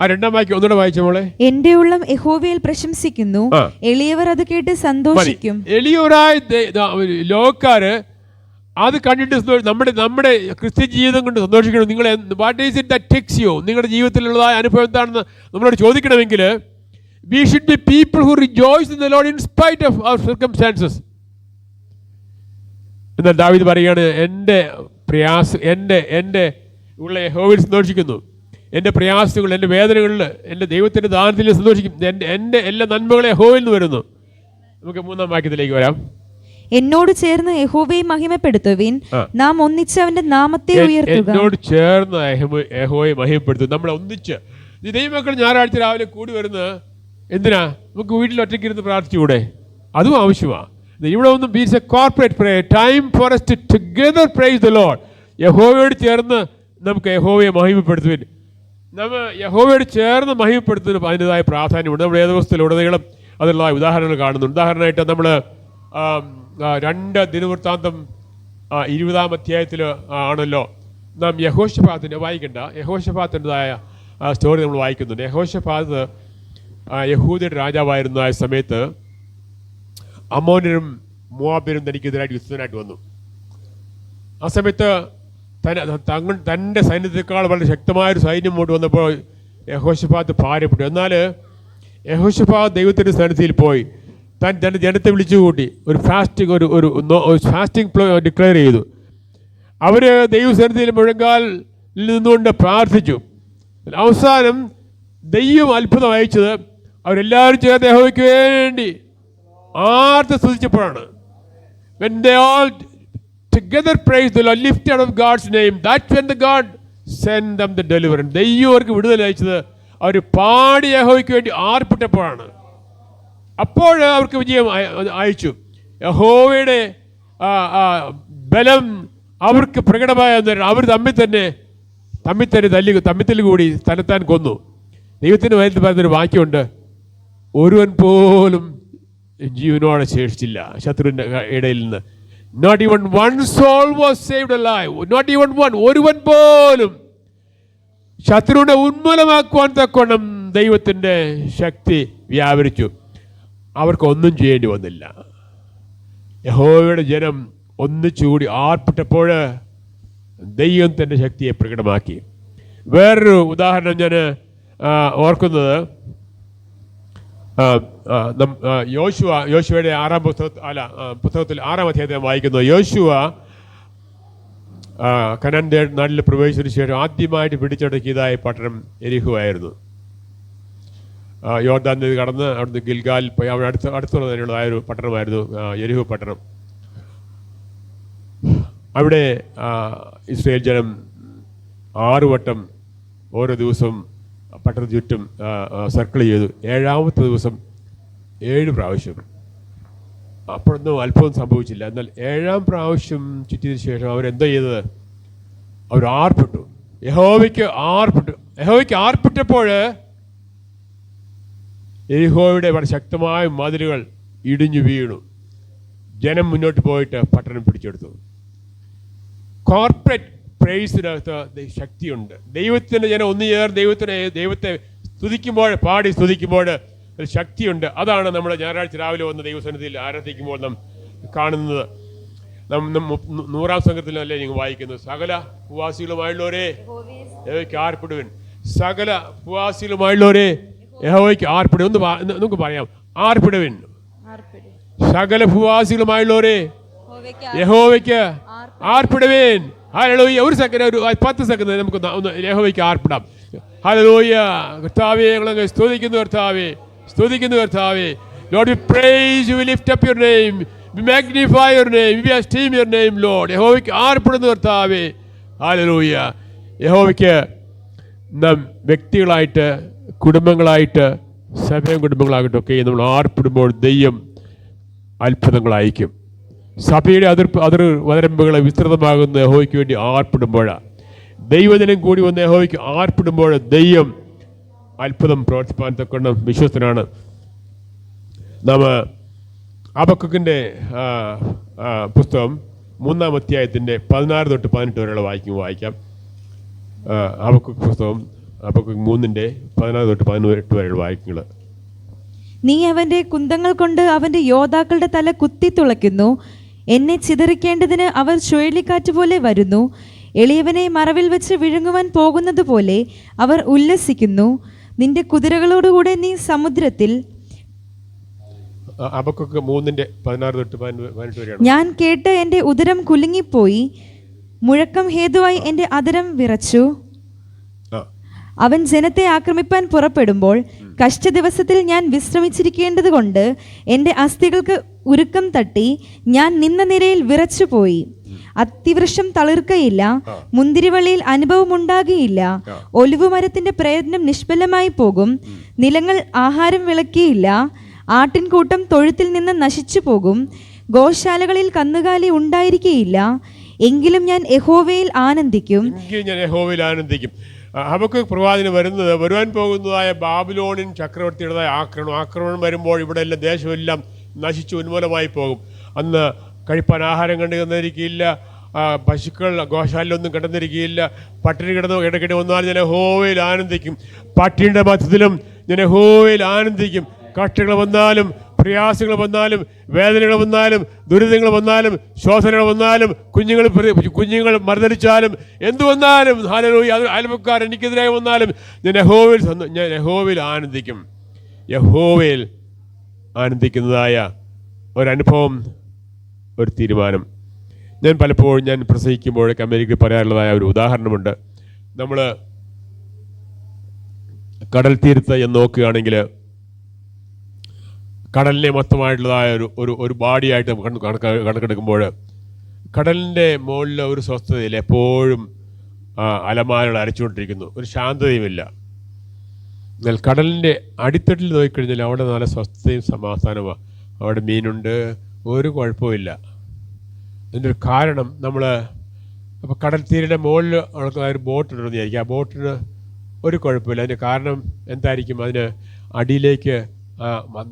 ആ രണ്ടാം വാക്യം ഒന്നുകൂടെ വായിച്ച മോളെ. എന്റെ ഉള്ളം യഹോവയിൽ പ്രശംസിക്കുന്നു, എളിയവർ അത് കേട്ട് സന്തോഷിക്കും. എളിയവരായ ലോകക്കാര് അത് കണ്ടിട്ട് നമ്മുടെ ക്രിസ്ത്യൻ ജീവിതം കൊണ്ട് സന്തോഷിക്കണം. നിങ്ങൾ what is it that takes you? നിങ്ങളുടെ ജീവിതത്തിലുള്ളതായ അനുഭവം എന്താണെന്ന് നമ്മളോട് ചോദിക്കണമെങ്കിൽ we should be people who rejoice in the Lord in spite of our circumstances. എന്നാൽ ദാവീദ് പറയുകയാണ്, എൻ്റെ ഉള്ള യഹോവയിൽ സന്തോഷിക്കുന്നു, എൻ്റെ പ്രയാസങ്ങൾ, എൻ്റെ വേദനകളിൽ, എൻ്റെ ദൈവത്തിൻ്റെ ദാനത്തിൽ സന്തോഷിക്കും, എൻ്റെ എല്ലാ നന്മകളെ യഹോവയിൽ നിന്ന് വരുന്നു. നമുക്ക് 3-ാം വാക്യത്തിലേക്ക് വരാം. എന്നോട് ചേർന്ന് യഹോവയെ മഹിമപ്പെടുത്തുവിൻ, നാം ഒന്നിച്ച് അവന്റെ നാമത്തെ ഉയർത്തുക. എന്നോട് ചേർന്ന് യഹോവയെ മഹിമപ്പെടുത്തും. നമ്മളെ ഒന്നിച്ച് ദൈവമക്കൾ ഞായറാഴ്ച രാവിലെ കൂടി വരുന്നത് എന്തിനാ? നമുക്ക് വീട്ടിൽ ഒറ്റയ്ക്കിരുന്ന് പ്രാർത്ഥിച്ചുകൂടെ? അതും ആവശ്യമാണ്. ഇവിടെ ഒന്നും ബീസ് a corporate prayer, time for us to together praise the Lord. യഹോവയോട് ചേർന്ന് നമുക്ക് യഹോവയെ മഹിമപ്പെടുത്തുവിൻ. നമ്മൾ യഹോവയോട് ചേർന്ന് മഹിമപ്പെടുത്തുന്നതിന് അതിൻ്റെതായ പ്രാധാന്യമുണ്ട്. നമ്മുടെ വേദപുസ്തകത്തിലുടനീളം അതിനുള്ള ഉദാഹരണങ്ങൾ കാണുന്നുണ്ട്. ഉദാഹരണമായിട്ട് നമ്മൾ 2 ദിനവൃത്താന്തം 20-ാം അധ്യായത്തിൽ ആണല്ലോ നാം യഹോശഫാത്തിൻ്റെതായ സ്റ്റോറി നമ്മൾ വായിക്കുന്നുണ്ട്. യഹോശഫാത്ത് യഹൂദയുടെ രാജാവായിരുന്ന ആ സമയത്ത് അമ്മോന്യരും മോവാബ്യരും തനിക്കെതിരായിട്ട് യുദ്ധത്തിനായിട്ട് വന്നു. ആ സമയത്ത് തൻ്റെ സൈന്യത്തെക്കാൾ വളരെ ശക്തമായൊരു സൈന്യം മുന്നോട്ട് വന്നപ്പോൾ യഹോശഫാത്ത് ഭാരപ്പെട്ടു. എന്നാൽ യഹോശഫാത്ത് ദൈവത്തിൻ്റെ സന്നിധിയിൽ പോയി തൻ്റെ ജനത്തെ വിളിച്ചുകൂട്ടി ഒരു ഫാസ്റ്റിംഗ് ഡിക്ലെയർ ചെയ്തു. അവർ ദൈവസന്നിധിയിൽ മുഴങ്കാലിൽ നിന്നുകൊണ്ട് പ്രാർത്ഥിച്ചു. അവസാനം ദൈവം അത്ഭുതം അയച്ചത് അവരെല്ലാവരും ചേർന്ന് യഹോവയ്ക്ക് വേണ്ടി ആർത്ത് സ്തുതിച്ചപ്പോഴാണ്. When they all together praise the Lord, lifted up God's name, that's when the God sent them the deliverance. ദൈവം അവർക്ക് വിടുതൽ അയച്ചത് അവർ പാടി യഹോവയ്ക്ക് വേണ്ടി ആർപ്പിട്ടപ്പോഴാണ്. അപ്പോൾ അവർക്ക് വിജയം അയച്ചു. യഹോവയുടെ ബലം അവർക്ക് പ്രകടമായ അവർ തമ്മിൽ തന്നെ തമ്മിൽ കൂടി തന്നെത്താൻ കൊന്നു. ദൈവത്തിൻ്റെ വചനത്തിൽ പറയുന്നൊരു വാക്യമുണ്ട്, ഒരുവൻ പോലും ജീവനോടെ ശേഷിച്ചില്ല ശത്രുവിൻ്റെ ഇടയിൽ നിന്ന്. Not even one soul was saved alive. Not even one. ഒരുവൻ പോലും. ശത്രുവിനെ ഉന്മൂലമാക്കുവാൻ തക്കോണം ദൈവത്തിൻ്റെ ശക്തി വ്യാപരിച്ചു. അവർക്കൊന്നും ചെയ്യേണ്ടി വന്നില്ല. യഹോവയുടെ ജനം ഒന്നിച്ചുകൂടി ആർപ്പിട്ടപ്പോൾ ദൈവം തൻ്റെ ശക്തിയെ പ്രകടമാക്കി. വേറൊരു ഉദാഹരണം ഞാൻ ഓർക്കുന്നത്, യോശുവയുടെ പുസ്തകത്തിൽ 6-ാം അധ്യായത്തിൽ വായിക്കുന്നു. യോശുവ കനാന്റെ നാട്ടിൽ പ്രവേശിച്ചതിന് ശേഷം ആദ്യമായിട്ട് പിടിച്ചടക്കിയതായ പട്ടണം യെരിഹോ ആയിരുന്നു. യോർദാൻ നദി കടന്ന് അവിടുന്ന് ഗിൽഗാൽ പോയി അവിടെ അടുത്തുള്ള തന്നെയുള്ളതായ ഒരു പട്ടണമായിരുന്നു യെരിഹോ പട്ടണം. അവിടെ ഇസ്രായേൽ ജനം 6 വട്ടം ഓരോ ദിവസവും പട്ടണത്തിന് ചുറ്റും സർക്കിൾ ചെയ്തു. 7-ാമത്തെ ദിവസം 7 പ്രാവശ്യം. അപ്പോഴൊന്നും അത്ഭുതം സംഭവിച്ചില്ല. എന്നാൽ 7-ാം പ്രാവശ്യം ചുറ്റിയതിനു ശേഷം അവരെന്താ ചെയ്തത്? അവർ ആർപ്പിട്ടു. യഹോവയ്ക്ക് ആർപ്പിട്ടപ്പോൾ യെരിഹോയുടെ വളരെ ശക്തമായ മതിലുകൾ ഇടിഞ്ഞു വീണു. ജനം മുന്നോട്ട് പോയിട്ട് പട്ടണം പിടിച്ചെടുത്തു. കോർപ്പറേറ്റ് പ്രൈസിനകത്ത് ശക്തിയുണ്ട്. ദൈവത്തിൻ്റെ ജനം ദൈവത്തെ പാടി സ്തുതിക്കുമ്പോൾ ഒരു ശക്തിയുണ്ട്. അതാണ് നമ്മൾ ഞായറാഴ്ച രാവിലെ വന്ന് ദൈവസന്നിധിയിൽ ആരാധിക്കുമ്പോൾ നാം കാണുന്നത്. 100-ാം സംഘത്തിലല്ലേ നിങ്ങൾ വായിക്കുന്നത്, സകല ഭൂവാസികളുമായുള്ളവരെ യഹോവയ്ക്ക് ആർപ്പിടുവിൻ. സകല ഭൂവാസികളുമായുള്ളവരെ യഹോവയ്ക്ക് ആർപ്പിടുവിൻ. നമുക്ക് പറയാം, ആർപ്പിടുവിൻ. സകല ഭൂവാസികളുമായുള്ളവരെ യഹോവയ്ക്ക് ആർപ്പിടുവിൻ. ഹല്ലേലൂയ. ഒരു സെക്കൻഡ്, ഒരു 10 സെക്കൻഡ് നമുക്ക് ഒന്ന് യഹോവയ്ക്ക് ആർപ്പിടാം. ഹല്ലേലൂയ. കർത്താവേ, ഞങ്ങളങ്ങ് സ്തുതിക്കുന്നു കർത്താവേ, സ്തുതിക്കുന്നു കർത്താവേ. Lord, we praise you, we lift up your name, we magnify your name, we esteem your name, Lord. യഹോവയ്ക്ക് ആർപ്പിടുന്നു കർത്താവേ. ഹല്ലേലൂയ. യഹോവയ്ക്ക് നാം വ്യക്തികളായിട്ട്, കുടുംബങ്ങളായിട്ട്, സഭയും കുടുംബങ്ങളായിട്ടൊക്കെ നമ്മൾ ആർപ്പിടുമ്പോൾ ദൈവം അത്ഭുതങ്ങൾ അയക്കും. സഭയുടെ വരമ്പുകളെ വിസ്തൃതമാകുന്ന യഹോവയ്ക്ക് വേണ്ടി ആർപ്പിടുമ്പോഴാണ്, ദൈവജനം കൂടി വന്ന് യഹോവയ്ക്ക് ആർപ്പിടുമ്പോൾ ദൈവം അത്ഭുതം പ്രവർത്തിപ്പാൻ തക്കൊണ്ട് വിശ്വസ്തനാണ്. നാം ഹബക്കൂക്കിൻ്റെ പുസ്തകം 3-ാം അധ്യായത്തിൻ്റെ 16 തൊട്ട് 18 വരെയുള്ള വായിക്കാം. ഹബക്കൂക്ക് പുസ്തകം ഹബക്കൂക്ക് 3-ന്റെ 16 തൊട്ട് 18 വരെയുള്ള വാക്യങ്ങൾ. നീ അവന്റെ കുന്തങ്ങൾ കൊണ്ട് അവന്റെ യോദ്ധാക്കളുടെ തല കുത്തി തുളയ്ക്കുന്നു. എന്നെ ചിതറിക്കേണ്ടതിന് അവർ ചുഴലിക്കാറ്റ് പോലെ വരുന്നു. എളിയവനെ മറവിൽ വെച്ച് വിഴുങ്ങുവാൻ പോകുന്നത് പോലെ അവർ ഉല്ലസിക്കുന്നു. നിന്റെ കുതിരകളോടുകൂടെ നീ സമുദ്രത്തിൽ. ഹബക്കൂക്ക് 3-ന്റെ 16 തൊട്ട് 18 വരെയാണ്. ഞാൻ കേട്ട് എൻ്റെ ഉദരം കുലുങ്ങിപ്പോയി, മുഴക്കം ഹേതുവായി എൻ്റെ അധരം വിറച്ചു. അവൻ ജനത്തെ ആക്രമിപ്പാൻ പുറപ്പെടുമ്പോൾ കഷ്ടദിവസത്തിൽ ഞാൻ വിശ്രമിച്ചിരിക്കേണ്ടത് കൊണ്ട് എൻ്റെ അസ്ഥികൾക്ക് ഉരുക്കം തട്ടി ഞാൻ നിന്ന നിരയിൽ വിറച്ചുപോയി. അത്തിവൃക്ഷം തളിർക്കയില്ല, മുന്തിരിവള്ളിയിൽ അനുഭവമുണ്ടാകുകയില്ല. ഒലിവുമരത്തിന്റെ പ്രയത്നം നിഷ്ഫലമായി പോകും. നിലങ്ങൾ ആഹാരം വിളക്കിയില്ല. ആട്ടിൻകൂട്ടം തൊഴുത്തിൽ നിന്ന് നശിച്ചു പോകും. ഗോശാലകളിൽ കന്നുകാലി ഉണ്ടായിരിക്കുകയില്ല. എങ്കിലും ഞാൻ യഹോവയിൽ ആനന്ദിക്കും. ഹബക്കൂക്ക് പ്രവാചകന് വരുവാൻ പോകുന്നതായ ബാബിലോണിൻ ചക്രവർത്തിയുടേതായ ആക്രമണം വരുമ്പോൾ ഇവിടെ എല്ലാം ദേശമെല്ലാം നശിച്ചു ഉന്മൂലമായി പോകും. അന്ന് കഴിപ്പാൻ ആഹാരം കണ്ടിരിക്കുകയില്ല, പശുക്കൾ ഗോശാലയിലൊന്നും കിടന്നിരിക്കുകയില്ല. പട്ടിണി ഇടയ്ക്കിടെ വന്നാൽ ഞാൻ യഹോവയിൽ ആനന്ദിക്കും. പട്ടിണിയുടെ മധ്യത്തിലും ഞാൻ യഹോവയിൽ ആനന്ദിക്കും. കഷ്ടങ്ങൾ വന്നാലും പ്രയാസങ്ങൾ വന്നാലും, വേദനകൾ വന്നാലും, ദുരിതങ്ങൾ വന്നാലും, ശോധനകൾ വന്നാലും, കുഞ്ഞുങ്ങൾ മർദ്ദനിച്ചാലും, എന്തു വന്നാലും, ഹല്ലേലൂയ, അയൽപക്കാർ എനിക്കെതിരായി വന്നാലും ഞാൻ യഹോവയിൽ ആനന്ദിക്കും. യഹോവയിൽ ആനന്ദിക്കുന്നതായ ഒരനുഭവം, ഒരു തീരുമാനം. ഞാൻ പലപ്പോഴും പ്രസംഗിക്കുമ്പോഴൊക്കെ അമേരിക്കയിൽ പറയാറുള്ളതായ ഒരു ഉദാഹരണമുണ്ട്. നമ്മൾ കടൽ തീരത്ത് എന്ന് നോക്കുകയാണെങ്കിൽ കടലിനെ മൊത്തമായിട്ടുള്ളതായ ഒരു ബാഡിയായിട്ട് കണക്കെടുക്കുമ്പോൾ കടലിൻ്റെ മുകളിൽ ഒരു സ്വസ്ഥതയില്ല. എപ്പോഴും അലമാരകൾ അരച്ചുകൊണ്ടിരിക്കുന്നു, ഒരു ശാന്തതയുമില്ല. എന്നാൽ കടലിൻ്റെ അടിത്തട്ടിൽ നോക്കിക്കഴിഞ്ഞാൽ അവിടെ നല്ല സ്വസ്ഥതയും സമാധാനമാണ്. അവിടെ മീനുണ്ട്, ഒരു കുഴപ്പമില്ല. അതിൻ്റെ ഒരു കാരണം, അപ്പോൾ കടൽ തീരയുടെ മുകളിൽ ഒരു ബോട്ടുണ്ടെന്ന് വിചാരിക്കും. ആ ബോട്ടിന് ഒരു കുഴപ്പമില്ല. അതിൻ്റെ കാരണം എന്തായിരിക്കും? അതിന് അടിയിലേക്ക്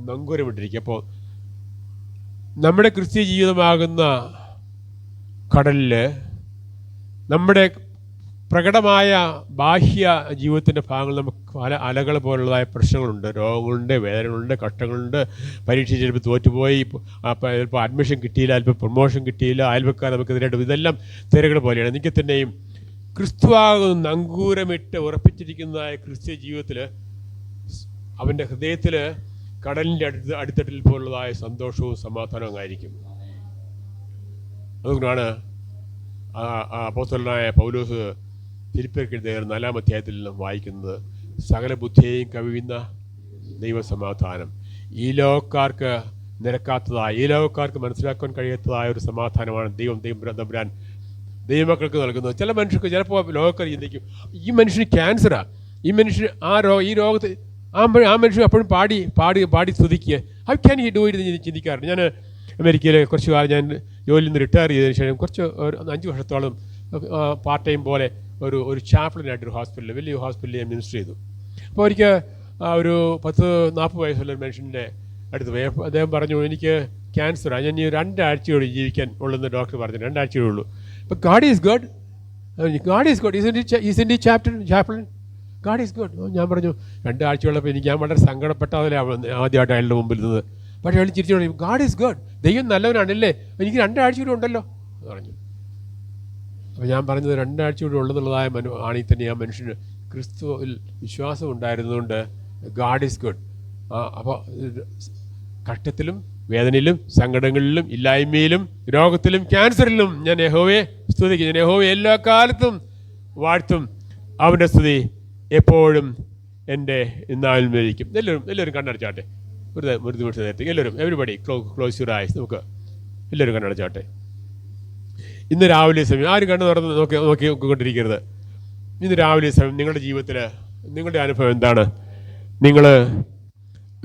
നങ്കൂരമിട്ടിരിക്കും. അപ്പോൾ നമ്മുടെ ക്രിസ്തീയ ജീവിതമാകുന്ന കടലിൽ നമ്മുടെ പ്രകടമായ ബാഹ്യ ജീവിതത്തിൻ്റെ ഭാഗങ്ങൾ നമുക്ക് പല അലകൾ പോലുള്ളതായ പ്രശ്നങ്ങളുണ്ട്, രോഗങ്ങളുണ്ട്, വേദനകളുണ്ട്, കഷ്ടങ്ങളുണ്ട്. പരീക്ഷ ചിലപ്പോൾ തോറ്റുപോയി, ചിലപ്പോൾ അഡ്മിഷൻ കിട്ടിയില്ല, ചിലപ്പോൾ പ്രൊമോഷൻ കിട്ടിയില്ല, അയൽവക്കാർ നമുക്കെതിരായിട്ട്, ഇതെല്ലാം തിരകൾ പോലെയാണ്. എനിക്ക് തന്നെയും ക്രിസ്തുവാകുന്ന നങ്കൂരമിട്ട് ഉറപ്പിച്ചിരിക്കുന്നതായ ക്രിസ്തീയ ജീവിതത്തിൽ അവൻ്റെ ഹൃദയത്തിൽ കടലിൻ്റെ അടിത്തട്ടിൽ പോലുള്ളതായ സന്തോഷവും സമാധാനവും ആയിരിക്കും. അതുകൊണ്ടാണ് അപ്പോസ്തലനായ പൗലോസ് ഫിലിപ്പിയർക്കെഴുതിയ 4-ാം അധ്യായത്തിൽ നിന്നും വായിക്കുന്നത്, സകല ബുദ്ധിയെയും കവിയുന്ന ദൈവസമാധാനം, ഈ ലോകക്കാർക്ക് നിരക്കാത്തതായ, ഈ ലോകക്കാർക്ക് മനസ്സിലാക്കാൻ കഴിയാത്തതായ ഒരു സമാധാനമാണ് ദൈവം ദൈവമക്കൾക്ക് നൽകുന്നത്. ചില മനുഷ്യർക്ക് ചിലപ്പോൾ ലോകക്കാർ ചിന്തിക്കും, ഈ മനുഷ്യന് ക്യാൻസറാ, ഈ മനുഷ്യന് ഈ രോഗത്തെ ആ മനുഷ്യൻ എപ്പോഴും പാടി സ്തുതിക്കുക. How can he do it എന്ന് ചിന്തിക്കാറുണ്ട്. ഞാൻ അമേരിക്കയിൽ കുറച്ച് കാലം ഞാൻ ജോലിയിൽ നിന്ന് റിട്ടയർ ചെയ്തതിന് ശേഷം കുറച്ച് 5 വർഷത്തോളം പാർട്ട് ടൈം പോലെ ഒരു ചാപ്ലിനായിട്ടൊരു ഹോസ്പിറ്റലിൽ, വലിയ ഹോസ്പിറ്റലിൽ ഞാൻ മിനിസ്റ്റർ ചെയ്തു. അപ്പോൾ ഒരിക്കൽ ഒരു 10-40 വയസ്സുള്ള മനുഷ്യൻ്റെ അടുത്ത് പോയി. അദ്ദേഹം പറഞ്ഞു, എനിക്ക് ക്യാൻസറാണ്, ഞാൻ ഈ 2 ആഴ്ചയോട് ജീവിക്കാൻ ഉള്ളെന്ന് ഡോക്ടർ പറഞ്ഞു. 2 ആഴ്ചയോടെ ഉള്ളൂ. അപ്പോൾ God is good, is in Chaplin, God is good. ഞാൻ പറഞ്ഞു 2 ആഴ്ചയുള്ളപ്പോൾ ഞാൻ വളരെ സങ്കടപ്പെട്ടതല്ലേ ആദ്യമായിട്ട് അയാളുടെ മുമ്പിൽ നിന്ന്. പക്ഷേ അയാൾ ചിരിച്ചു പറഞ്ഞു, ഗാഡ് ഈസ് ഗുഡ്, ദൈവം നല്ലവനാണല്ലേ, എനിക്ക് 2 ആഴ്ച കൂടെ ഉണ്ടല്ലോ എന്ന് പറഞ്ഞു. അപ്പോൾ ഞാൻ പറഞ്ഞത് 2 ആഴ്ച കൂടെ ഉള്ളതെന്നുള്ളതായ ആണെങ്കിൽ തന്നെ ആ മനുഷ്യന് ക്രിസ്തുവിൽ വിശ്വാസം ഉണ്ടായിരുന്നതുകൊണ്ട് ഗാഡ് ഈസ് ഗുഡ്. അപ്പോൾ കഷ്ടത്തിലും വേദനയിലും സങ്കടങ്ങളിലും ഇല്ലായ്മയിലും രോഗത്തിലും ക്യാൻസറിലും ഞാൻ യഹോവയെ സ്തുതിക്കും. ഞാൻ യഹോവയെ എല്ലാ കാലത്തും വാഴ്ത്തും. അവൻ്റെ സ്തുതി എപ്പോഴും എൻ്റെ നാവിൽമേലിരിക്കും. എല്ലാവരും കണ്ണടച്ചാട്ടെ ഒരു നിമിഷം നേരത്തേക്ക്. എല്ലാവരും എവരിബഡി ക്ലോസ് യുവർ ഐസ്. നമുക്ക് എല്ലാവരും കണ്ണടച്ചാട്ടെ. ഇന്ന് രാവിലെ സമയം ആരും കണ്ണ് തുറന്ന് നോക്കിക്കൊണ്ടിരിക്കരുത്. ഇന്ന് രാവിലെ സമയം നിങ്ങളുടെ ജീവിതത്തിൽ നിങ്ങളുടെ അനുഭവം എന്താണ്? നിങ്ങൾ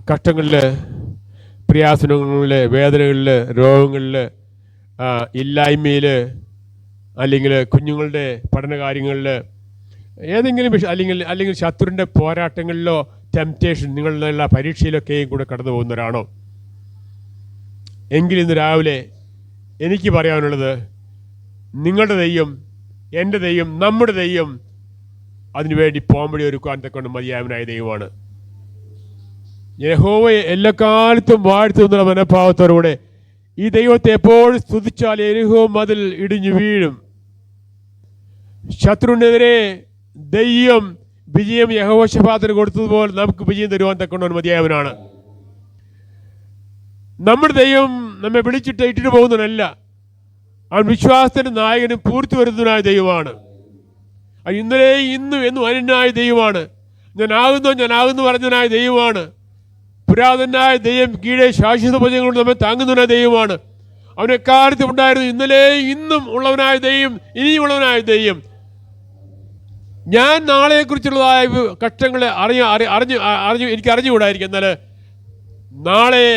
കഷ്ടങ്ങളിൽ, പ്രയാസങ്ങളിൽ, വേദനകളിൽ, രോഗങ്ങളിൽ, ഇല്ലായ്മയിൽ, അല്ലെങ്കിൽ കുഞ്ഞുങ്ങളുടെ പഠനകാര്യങ്ങളിൽ, ഏതെങ്കിലും അല്ലെങ്കിൽ ശത്രുവിൻ്റെ പോരാട്ടങ്ങളിലോ ടെംപ്റ്റേഷൻ, നിങ്ങളുടെ പരീക്ഷയിലൊക്കെയും കൂടെ കടന്നു പോകുന്നവരാണോ? എങ്കിൽ ഇന്ന് രാവിലെ എനിക്ക് പറയാനുള്ളത്, നിങ്ങളുടെ ദൈവം, എൻ്റെ ദൈവം, നമ്മുടെ ദൈവം അതിനുവേണ്ടി പോംവഴി ഒരുക്കാൻ തക്കൊണ്ട് മതിയായവനായ ദൈവമാണ്. യഹോവയെ എല്ലാ കാലത്തും വാഴ്ത്തുന്നുള്ള മനോഭാവത്തോടുകൂടെ ഈ ദൈവത്തെ എപ്പോഴും സ്തുതിച്ചാൽ യെരിഹോ മതിൽ ഇടിഞ്ഞു വീഴും. ശത്രുവിനെതിരെ ദൈവം വിജയം യഹോശഫാത്തിന് കൊടുത്തതുപോലെ നമുക്ക് വിജയം തരുവാൻ തക്കൊണ്ട് മതിയായവനാണ്. നമ്മുടെ ദൈവം നമ്മെ വിളിച്ചിട്ട് ഇട്ടിട്ട് പോകുന്നവനല്ല. അവൻ വിശ്വാസത്തിൻ്റെ നായകനും പൂർത്തി വരുന്നതിനായ ദൈവമാണ്. ഇന്നലെ ഇന്നും എന്നും അനന്യനായ ദൈവമാണ്. ഞാനാകുന്നു പറഞ്ഞതിനായ ദൈവമാണ്. പുരാതനായ ദൈവം കീഴെ ശാശ്വത ഭുജങ്ങൾ കൊണ്ട് നമ്മെ താങ്ങുന്നതിനായ ദൈവമാണ്. അവൻ എക്കാലത്തും ഉണ്ടായിരുന്നു. ഇന്നലെ ഇന്നും ഉള്ളവനായ ദൈവം, ഇനിയുള്ളവനായ ദൈവം. ഞാൻ നാളെക്കുറിച്ചുള്ളതായ കഷ്ടങ്ങളെ എനിക്ക് അറിഞ്ഞുകൂടായിരിക്കും. എന്നാൽ നാളെ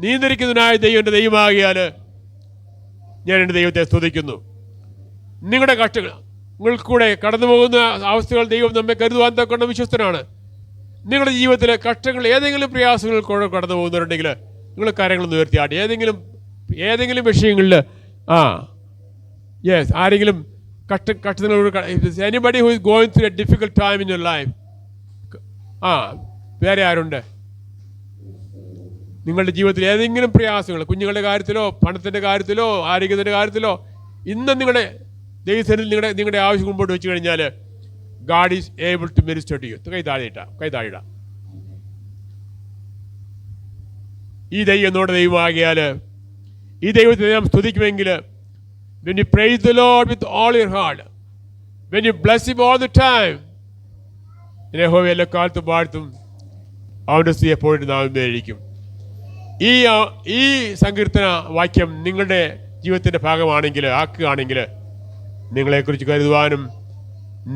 നിയന്ത്രിക്കുന്നതിനായ ദൈവം എൻ്റെ ദൈവമാകിയാൽ ഞാൻ എൻ്റെ ദൈവത്തെ സ്തുതിക്കുന്നു. നിങ്ങളുടെ കഷ്ടങ്ങൾക്കൂടെ കടന്നു പോകുന്ന അവസ്ഥകൾ ദൈവം നമ്മെ കരുതുവാൻ തക്കൊണ്ട് വിശ്വസ്തനാണ്. നിങ്ങളുടെ ജീവിതത്തിലെ കഷ്ടങ്ങൾ, ഏതെങ്കിലും പ്രയാസങ്ങൾ കടന്നു പോകുന്നവരുണ്ടെങ്കിൽ നിങ്ങൾ കാര്യങ്ങളൊന്ന് ഉയർത്തിയാട്ടെ. ഏതെങ്കിലും വിഷയങ്ങളിൽ യെസ്, ആരെങ്കിലും കഷ്ടങ്ങളോട്, anybody who is going through a difficult time in your life. വേറെ ആരുണ്ട്? നിങ്ങളുടെ ജീവിതത്തിൽ ഏതെങ്കിലും പ്രയാസങ്ങൾ, കുഞ്ഞുങ്ങളുടെ കാര്യത്തിലോ പണത്തിൻ്റെ കാര്യത്തിലോ ആരോഗ്യത്തിൻ്റെ കാര്യത്തിലോ, ഇന്ന് നിങ്ങളുടെ ദൈവസന്നിധിയിൽ നിങ്ങളുടെ ആവശ്യം മുമ്പോട്ട് വെച്ച് കഴിഞ്ഞാൽ God is able to minister to you. കൈ താഴെയിടാം. ഈ ദൈവം എന്നോട് ദൈവമാകിയാൽ ഈ ദൈവത്തെ നാം സ്തുതിക്കുമെങ്കിൽ, when you praise the Lord with all your heart, when you bless him all the time, യഹോവ എല്ലാ കാലത്തും വാഴ്ത്തും, അവൻ്റെ സ്തുതി എപ്പോഴും നാമേയിരിക്കും. ഈ സങ്കീർത്തന വാക്യം നിങ്ങളുടെ ജീവിതത്തിൻ്റെ ഭാഗമാണെങ്കിൽ, ആക്കുകയാണെങ്കിൽ, നിങ്ങളെക്കുറിച്ച് കരുതുവാനും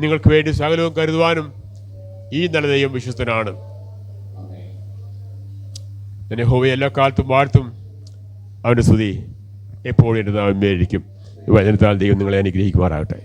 നിങ്ങൾക്ക് വേണ്ടി സകലവും കരുതുവാനും ഈ നല്ല ദൈവം വിശ്വസ്തനാണ്. യഹോവ എല്ലാ കാലത്തും വാഴ്ത്തും, അവൻ്റെ സ്തുതി എപ്പോഴും എൻ്റെ നാമേയിരിക്കും. ഈ വചനത്താൽ ദൈവം നിങ്ങളെ അനുഗ്രഹിക്കുമാറാകട്ടെ.